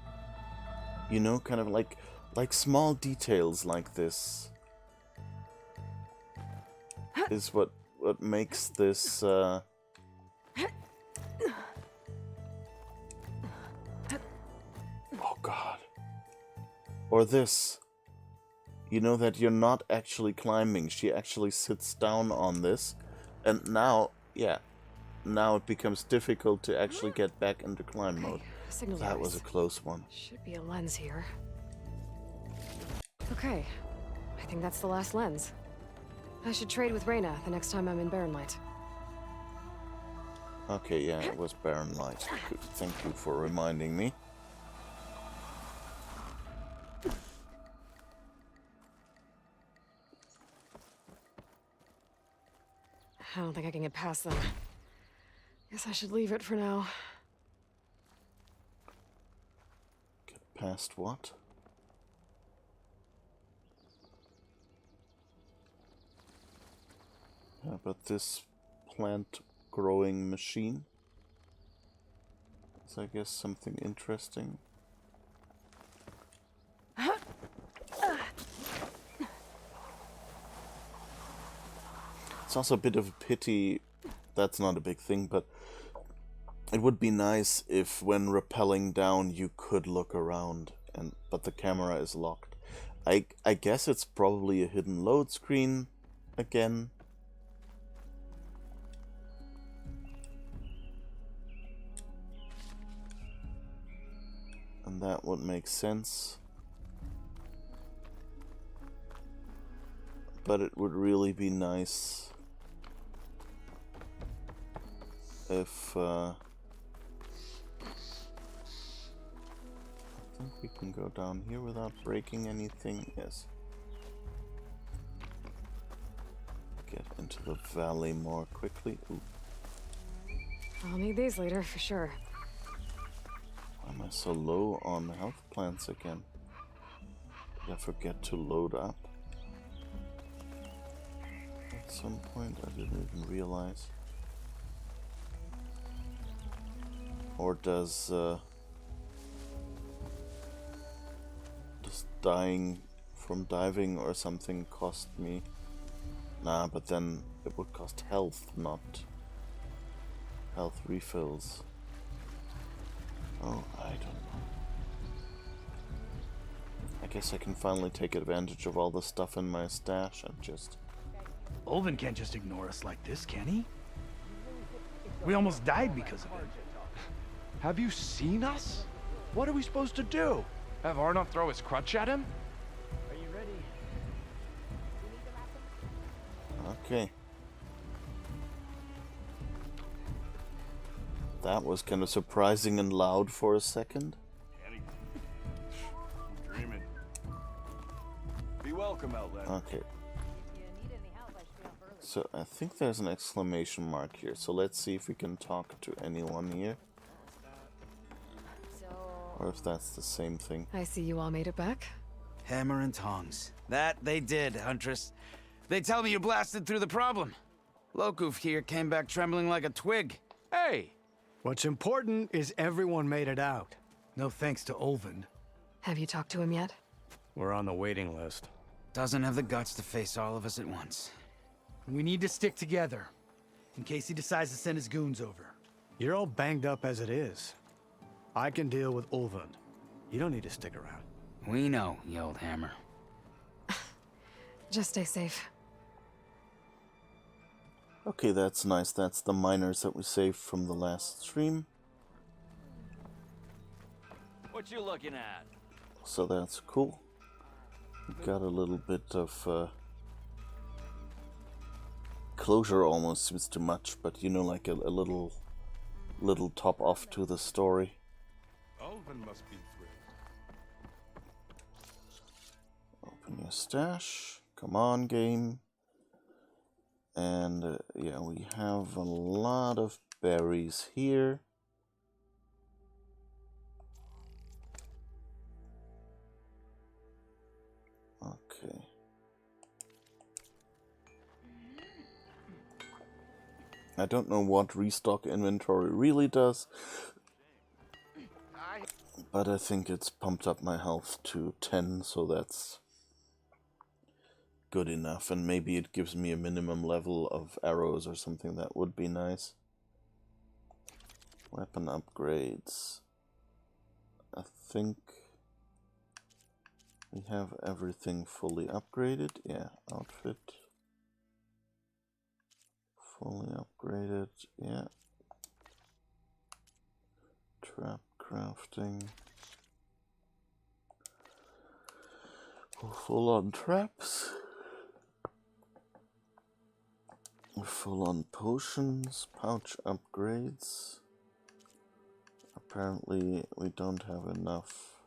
Speaker 1: You know, kind of like small details like this is what makes this oh god. Or this. You know that you're not actually climbing. She actually sits down on this. And now, yeah, now it becomes difficult to actually get back into climb mode.
Speaker 2: Signal
Speaker 1: That
Speaker 2: device.
Speaker 1: was a close one.
Speaker 2: Should be a lens here. Okay, I think that's the last lens. I should trade with Reyna the next time I'm in Barren Light.
Speaker 1: Okay, yeah, it was Barren Light. Good. Thank you for reminding me.
Speaker 2: I don't think I can get past them. Guess I should leave it for now.
Speaker 1: Get past what? Yeah, but this plant growing machine is, I guess, something interesting. It's also a bit of a pity, that's not a big thing, but it would be nice if when rappelling down you could look around, but the camera is locked. I guess it's probably a hidden load screen again. And that would make sense. But it would really be nice if I think we can go down here without breaking anything. Yes. Get into the valley more quickly. Ooh.
Speaker 2: I'll need these later for sure.
Speaker 1: Why am I so low on health plants again? Did I forget to load up? At some point I didn't even realize. Or does dying from diving or something cost me? Nah, but then it would cost health, not health refills. Oh, I don't know. I guess I can finally take advantage of all the stuff in my stash and just...
Speaker 4: Ulvin can't just ignore us like this, can he? We almost died because of it.
Speaker 3: Have you seen us? What are we supposed to do? Have Arnott throw his crutch at him?
Speaker 8: Are you ready?
Speaker 1: Okay. That was kind of surprising and loud for a second.
Speaker 7: Kenny. I'm dreaming. Be welcome, Outlander.
Speaker 1: Okay. So I think there's an exclamation mark here. So let's see if we can talk to anyone here. Or if that's the same thing.
Speaker 2: I see you all made it back.
Speaker 12: Hammer and tongs. That they did, Huntress. They tell me you blasted through the problem. Lokuf here came back trembling like a twig.
Speaker 3: Hey!
Speaker 4: What's important is everyone made it out. No thanks to Ulvin.
Speaker 2: Have you talked to him yet?
Speaker 3: We're on the waiting list.
Speaker 12: Doesn't have the guts to face all of us at once.
Speaker 4: We need to stick together, in case he decides to send his goons over. You're all banged up as it is. I can deal with Ulvin. You don't need to stick around.
Speaker 12: We know, you old hammer.
Speaker 2: Just stay safe.
Speaker 1: Okay, that's nice. That's the miners that we saved from the last stream.
Speaker 8: What you looking at?
Speaker 1: So that's cool. Got a little bit of closure, almost seems too much, but you know, like a little top off to the story.
Speaker 3: Ulvin must be thrilled.
Speaker 1: Open your stash. Come on, game. And yeah, we have a lot of berries here. Okay. I don't know what restock inventory really does, but I think it's pumped up my health to 10, so that's good enough, and maybe it gives me a minimum level of arrows or something. That would be nice. Weapon upgrades. I think we have everything fully upgraded. Yeah, outfit fully upgraded. Yeah. Trap crafting. Full on traps. Full on potions, pouch upgrades. Apparently we don't have enough.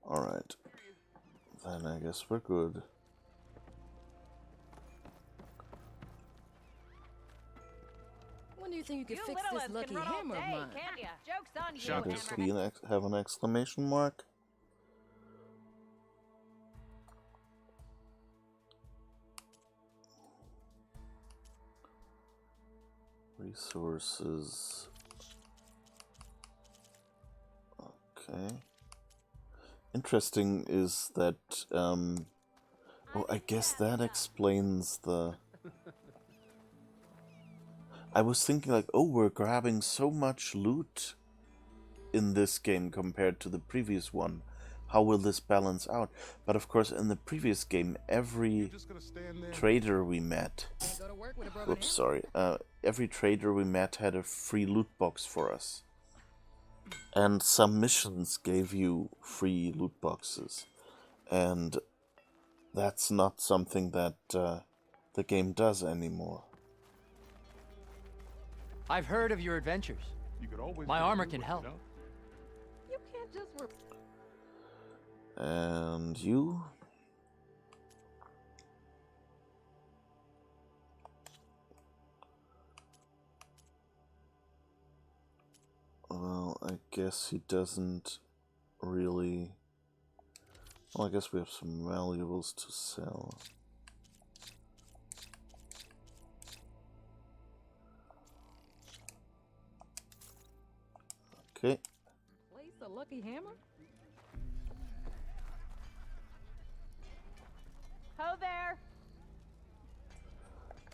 Speaker 1: Alright. Then I guess we're good.
Speaker 13: When do you think you could fix this lucky hammer of mine?
Speaker 6: Joke's on you,
Speaker 1: Should this be have an exclamation mark? Resources. Okay. Interesting is that, oh, I guess that explains the... I was thinking like, oh, we're grabbing so much loot in this game compared to the previous one. How will this balance out? But of course, in the previous game, every trader we met... Oops, sorry. Every trader we met had a free loot box for us. And some missions gave you free loot boxes. And that's not something that the game does anymore.
Speaker 11: I've heard of your adventures. My armor can help.
Speaker 13: You can't just...
Speaker 1: And you? Well, I guess he doesn't really... Well, I guess we have some valuables to sell. Okay.
Speaker 13: Place a lucky hammer?
Speaker 6: Ho there.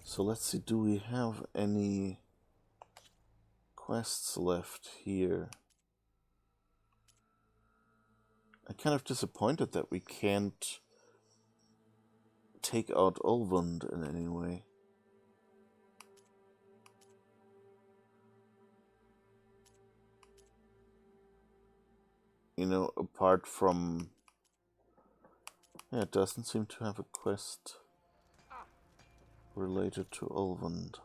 Speaker 1: So let's see, do we have any quests left here. I'm kind of disappointed that we can't take out Ulvund in any way. You know, apart from... Yeah, it doesn't seem to have a quest related to Ulvund.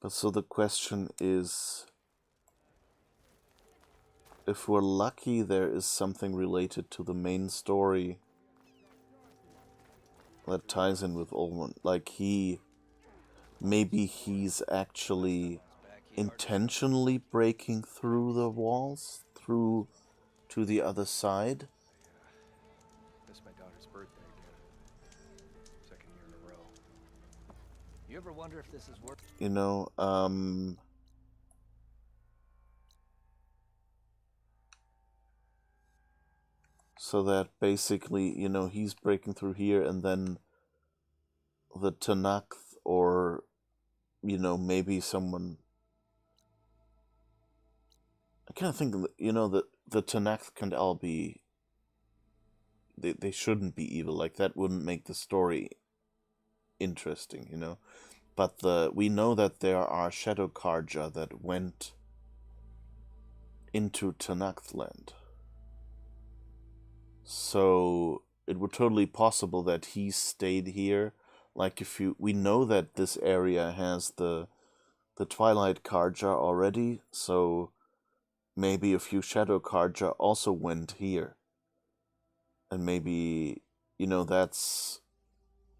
Speaker 1: But so the question is, if we're lucky, there is something related to the main story that ties in with Ulvund. Like maybe he's actually intentionally breaking through the walls, through to the other side.
Speaker 8: Missed my daughter's birthday again. Second year in a row. You ever wonder if this is worth?
Speaker 1: You know, so that basically, you know, he's breaking through here, and then the Tanakh, or, you know, maybe someone... I kind of think, you know, the Tanakh can all be... They shouldn't be evil. Like, that wouldn't make the story interesting, you know? But we know that there are Shadow Karja that went into Tanakh land. So it would totally possible that he stayed here. Like, we know that this area has the Twilight Karja already, so maybe a few Shadow Karja also went here. And maybe, you know, that's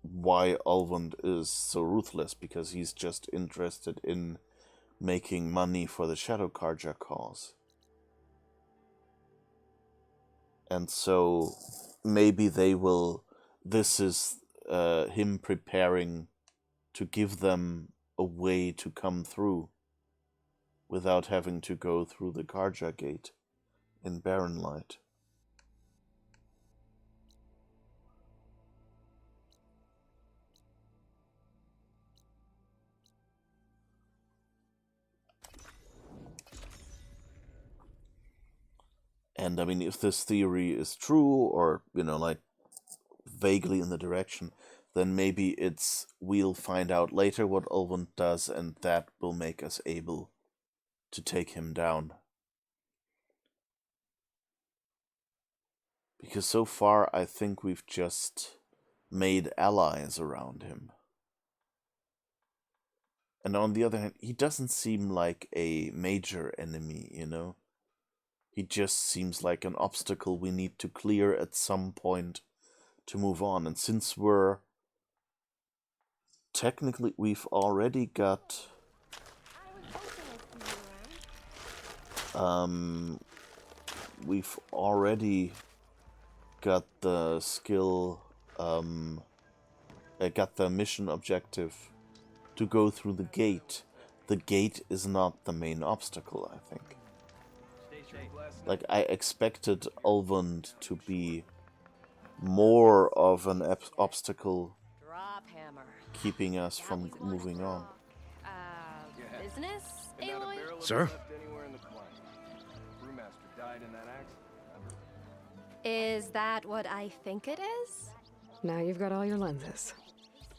Speaker 1: why Ulvund is so ruthless, because he's just interested in making money for the Shadow Karja cause. And so maybe this is him preparing to give them a way to come through without having to go through the Karja gate in Barren Light. And I mean, if this theory is true, or, you know, like, vaguely in the direction, then maybe we'll find out later what Ulvund does, and that will make us able to take him down. Because so far, I think we've just made allies around him. And on the other hand, he doesn't seem like a major enemy, you know? He just seems like an obstacle we need to clear at some point to move on. And since technically we've already got the skill, got the mission objective to go through the gate. The gate is not the main obstacle, I think. Like, I expected Ulvund to be more of an obstacle keeping us from moving on.
Speaker 6: Business, Aloy?
Speaker 3: Sir?
Speaker 6: Is that what I think it is?
Speaker 2: Now you've got all your lenses.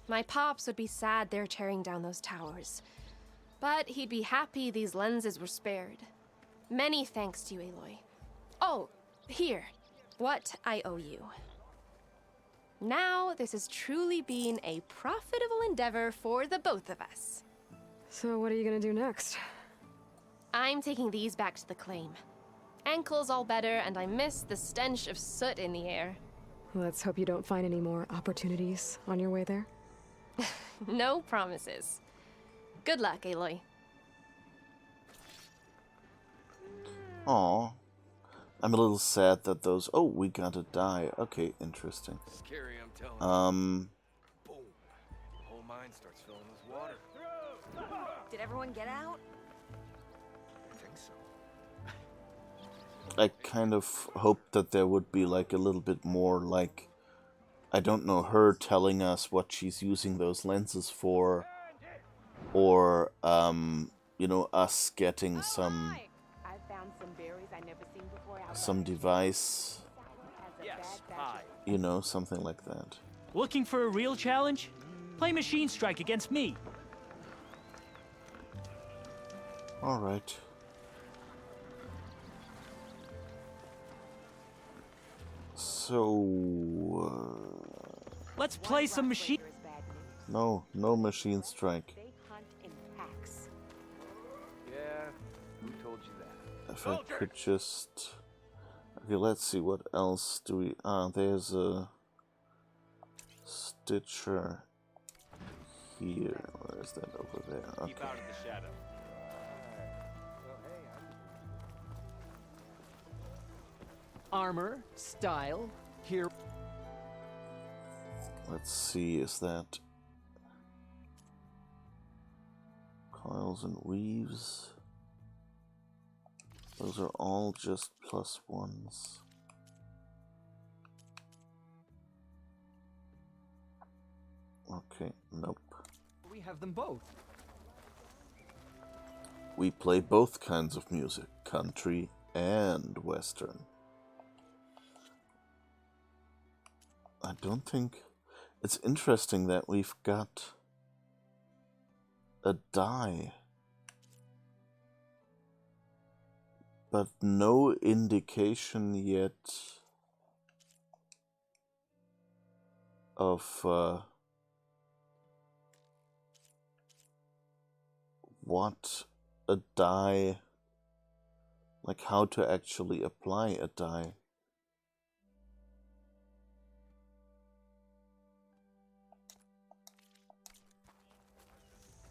Speaker 6: My pops would be sad they're tearing down those towers. But he'd be happy these lenses were spared. Many thanks to you, Aloy. Oh, here. What I owe you. Now, this has truly been a profitable endeavor for the both of us.
Speaker 2: So what are you gonna do next?
Speaker 6: I'm taking these back to the claim. Ankle's all better, and I miss the stench of soot in the air.
Speaker 2: Let's hope you don't find any more opportunities on your way there.
Speaker 6: No promises. Good luck, Aloy.
Speaker 1: Aw. I'm a little sad that those... Oh, we gotta die. Okay, interesting.
Speaker 8: Scary, I'm telling you. Boom. The whole mine starts filling with water.
Speaker 13: Did everyone get out?
Speaker 8: I think so.
Speaker 1: I kind of hoped that there would be, like, a little bit more, like, I don't know her telling us what she's using those lenses for, or you know, us getting some device, you know, something like that.
Speaker 14: Looking for a real challenge? Play Machine Strike against me.
Speaker 1: All right. So
Speaker 14: let's play some machine.
Speaker 1: No Machine Strike.
Speaker 8: Yeah, who told you that?
Speaker 1: If I could just... Okay, let's see, what else do we... there's a Stitcher here. Where is that? Over there. Okay.
Speaker 7: Keep out of the shadow.
Speaker 14: Armor, style, here.
Speaker 1: Let's see, is that coils and weaves? Those are all just +1s. Okay, nope.
Speaker 14: We have them both.
Speaker 1: We play both kinds of music, country and western. I don't think... It's interesting that we've got a die, but no indication yet of what a die, like how to actually apply a die.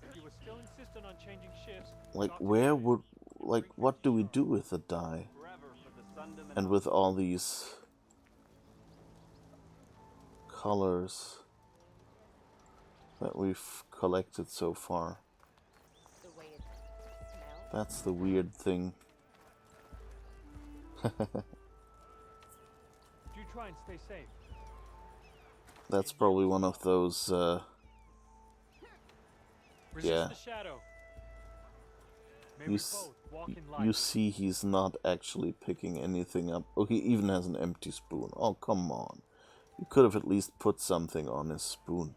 Speaker 14: If you were still insistent on changing shifts,
Speaker 1: like where would, like what do we do with a die? And with all these colors that we've collected so far. That's the weird thing.
Speaker 14: do try and stay safe.
Speaker 1: That's probably one of those, yeah.
Speaker 14: The shadow.
Speaker 1: You see he's not actually picking anything up. Oh, he even has an empty spoon. Oh, come on. You could have at least put something on his spoon.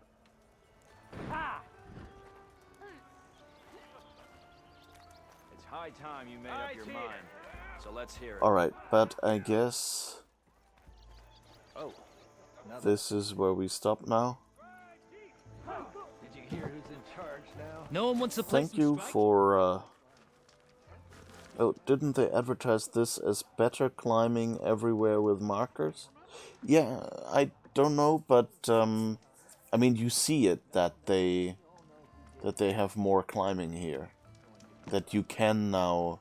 Speaker 8: It's high time you made up your mind. So let's hear it.
Speaker 1: Alright, but I guess
Speaker 8: Oh,
Speaker 1: this is where we stop now.
Speaker 8: did you hear who's in charge now?
Speaker 14: No one wants to play.
Speaker 1: Thank you for, oh, didn't they advertise this as better climbing everywhere with markers? Yeah, I don't know, but, I mean, you see it, that they have more climbing here. That you can now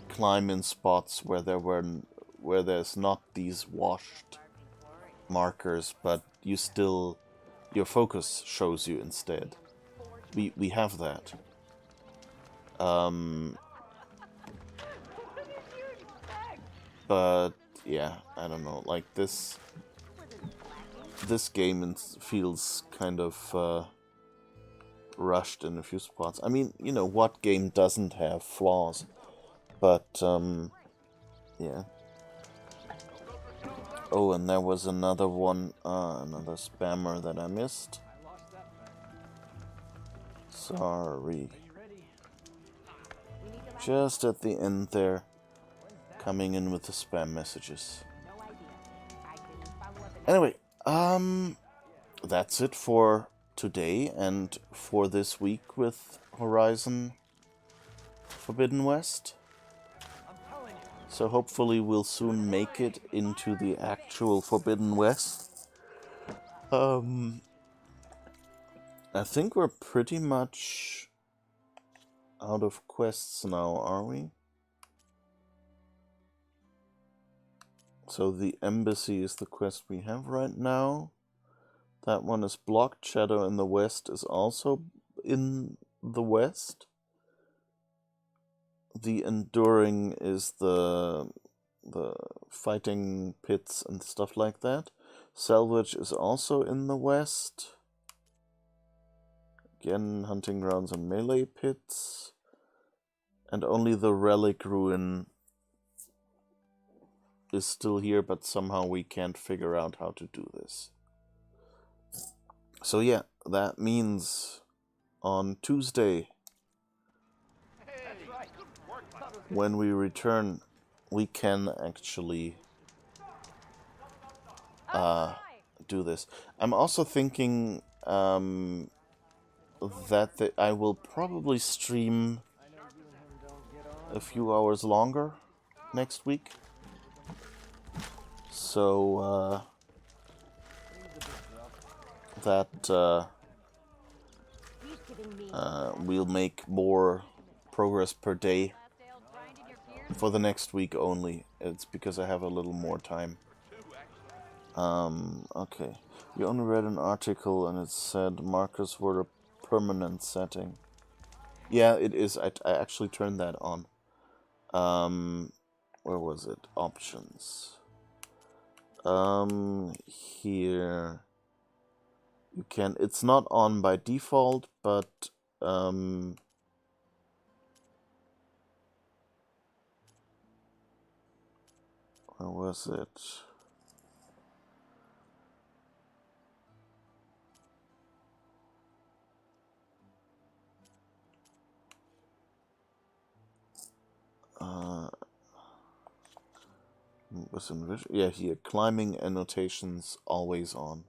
Speaker 1: climb in spots where there's not these washed markers, but you still, your focus shows you instead. We have that. But yeah, I don't know, like this game feels kind of rushed in a few spots. I mean, you know, what game doesn't have flaws? But yeah. Oh, and there was another one, another spammer that I missed. Sorry. Just at the end there, coming in with the spam messages. Anyway, that's it for today and for this week with Horizon Forbidden West. So hopefully we'll soon make it into the actual Forbidden West. I think we're pretty much out of quests now, are we? So the embassy is the quest we have right now. That one is blocked. Shadow in the West is also in the West. The enduring is the fighting pits and stuff like that. Salvage is also in the west. Again, hunting grounds and melee pits. And only the relic ruin is still here, but somehow we can't figure out how to do this. So yeah, that means on Tuesday, when we return, we can actually do this. I'm also thinking that I will probably stream a few hours longer next week. So that we'll make more progress per day for the next week only. It's because I have a little more time. Okay. We only read an article and it said markers were a permanent setting. Yeah, it is. I actually turned that on. Where was it? Options. Here. You can. It's not on by default, but where was it? Was in yeah, here, climbing annotations always on.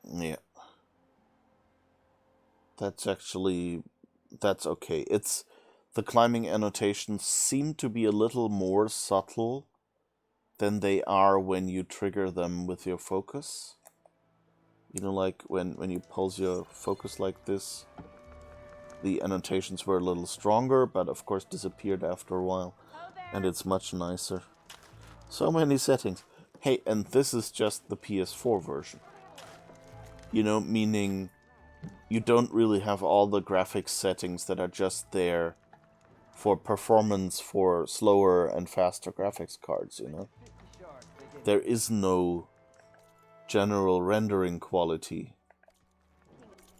Speaker 1: Yeah. That's okay. It's the climbing annotations seem to be a little more subtle than they are when you trigger them with your focus. You know, like when you pulse your focus like this, the annotations were a little stronger, but of course disappeared after a while. And it's much nicer. So many settings. Hey, and this is just the PS4 version. You know, meaning you don't really have all the graphics settings that are just there for performance for slower and faster graphics cards, you know. There is no general rendering quality.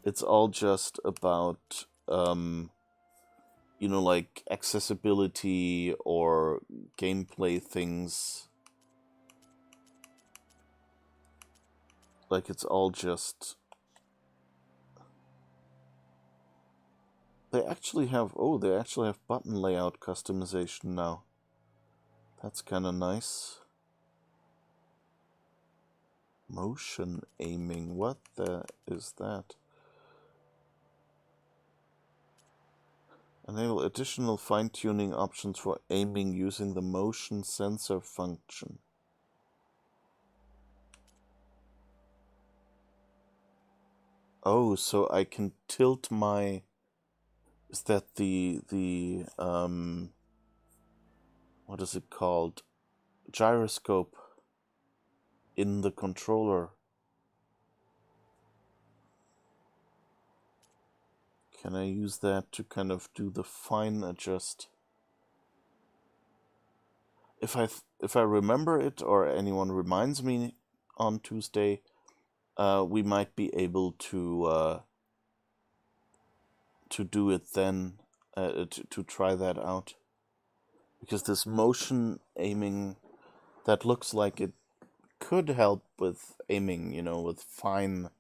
Speaker 1: It's all just about, you know, like accessibility or gameplay things. Like, it's all just... They actually have button layout customization now. That's kind of nice. Motion aiming, what the is that? Enable additional fine-tuning options for aiming using the motion sensor function. Oh, so I can tilt my... Is that the what is it called? Gyroscope in the controller. Can I use that to kind of do the fine adjust? If I remember it, or anyone reminds me on Tuesday, we might be able to do it then, to try that out. Because this motion aiming, that looks like it could help with aiming, you know, with fine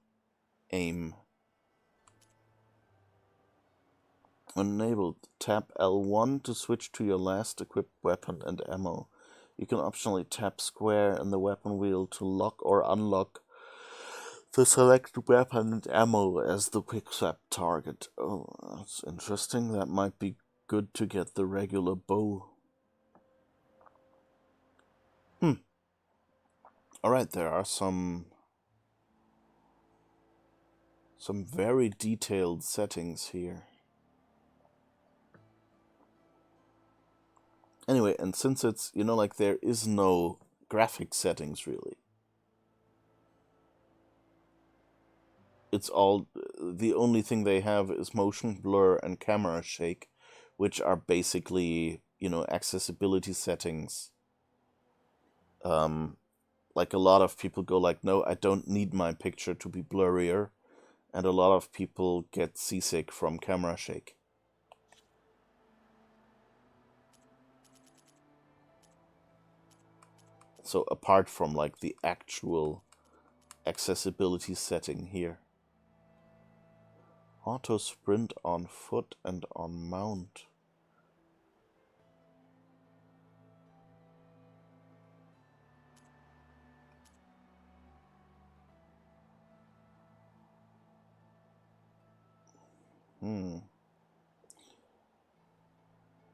Speaker 1: aim. When enabled, tap L1 to switch to your last equipped weapon and ammo. You can optionally tap square in the weapon wheel to lock or unlock the selected weapon and ammo as the quick swap target. Oh, that's interesting. That might be good to get the regular bow. Alright, there are some very detailed settings here. Anyway, and since it's, you know, like, there is no graphic settings really. It's all, the only thing they have is motion blur and camera shake, which are basically accessibility settings. Like a lot of people go like, no, I don't need my picture to be blurrier. And a lot of people get seasick from camera shake. So apart from like the actual accessibility setting here. Auto sprint on foot and on mount.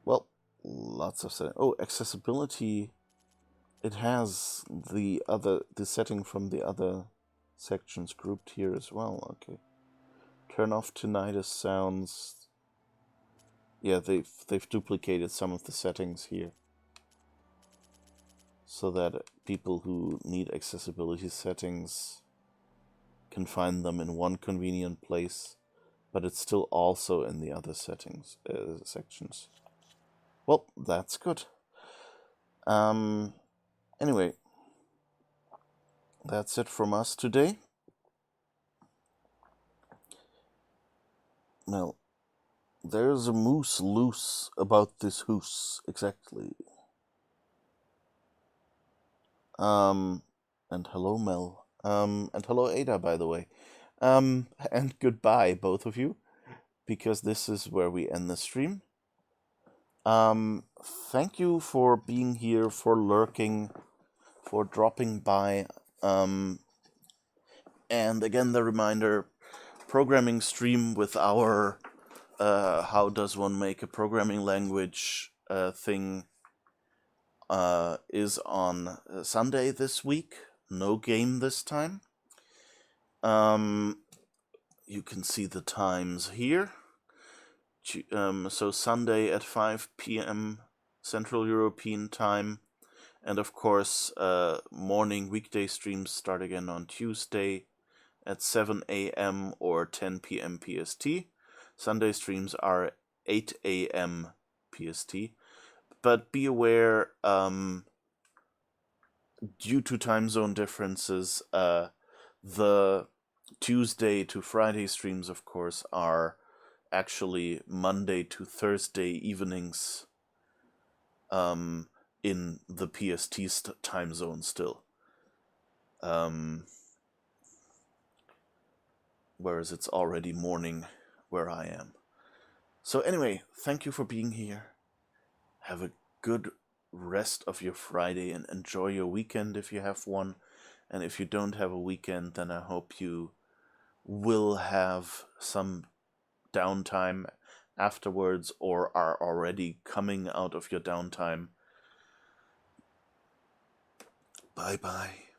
Speaker 1: Well, lots of settings. Oh, accessibility. It has the setting from the other sections grouped here as well. Okay. Turn off tinnitus sounds. Yeah, they've duplicated some of the settings here, so that people who need accessibility settings can find them in one convenient place, but it's still also in the other settings sections. Well, that's good. Anyway, that's it from us today. Well, there's a moose loose about this hoose, exactly. And hello, Mel. And hello, Ada, by the way. And goodbye, both of you, because this is where we end the stream. Thank you for being here, for lurking, for dropping by. And again, the reminder, programming stream with our how does one make a programming language thing is on Sunday this week. No game this time. You can see the times here. So Sunday at 5 p.m. Central European Time. And of course, morning weekday streams start again on Tuesday at 7 a.m. or 10 p.m. PST. Sunday streams are 8 a.m. PST. But be aware, due to time zone differences, the Tuesday to Friday streams, of course, are actually Monday to Thursday evenings in the PST time zone still. Whereas it's already morning where I am. So anyway, thank you for being here. Have a good rest of your Friday and enjoy your weekend if you have one. And if you don't have a weekend, then I hope you will have some downtime afterwards or are already coming out of your downtime. Bye-bye.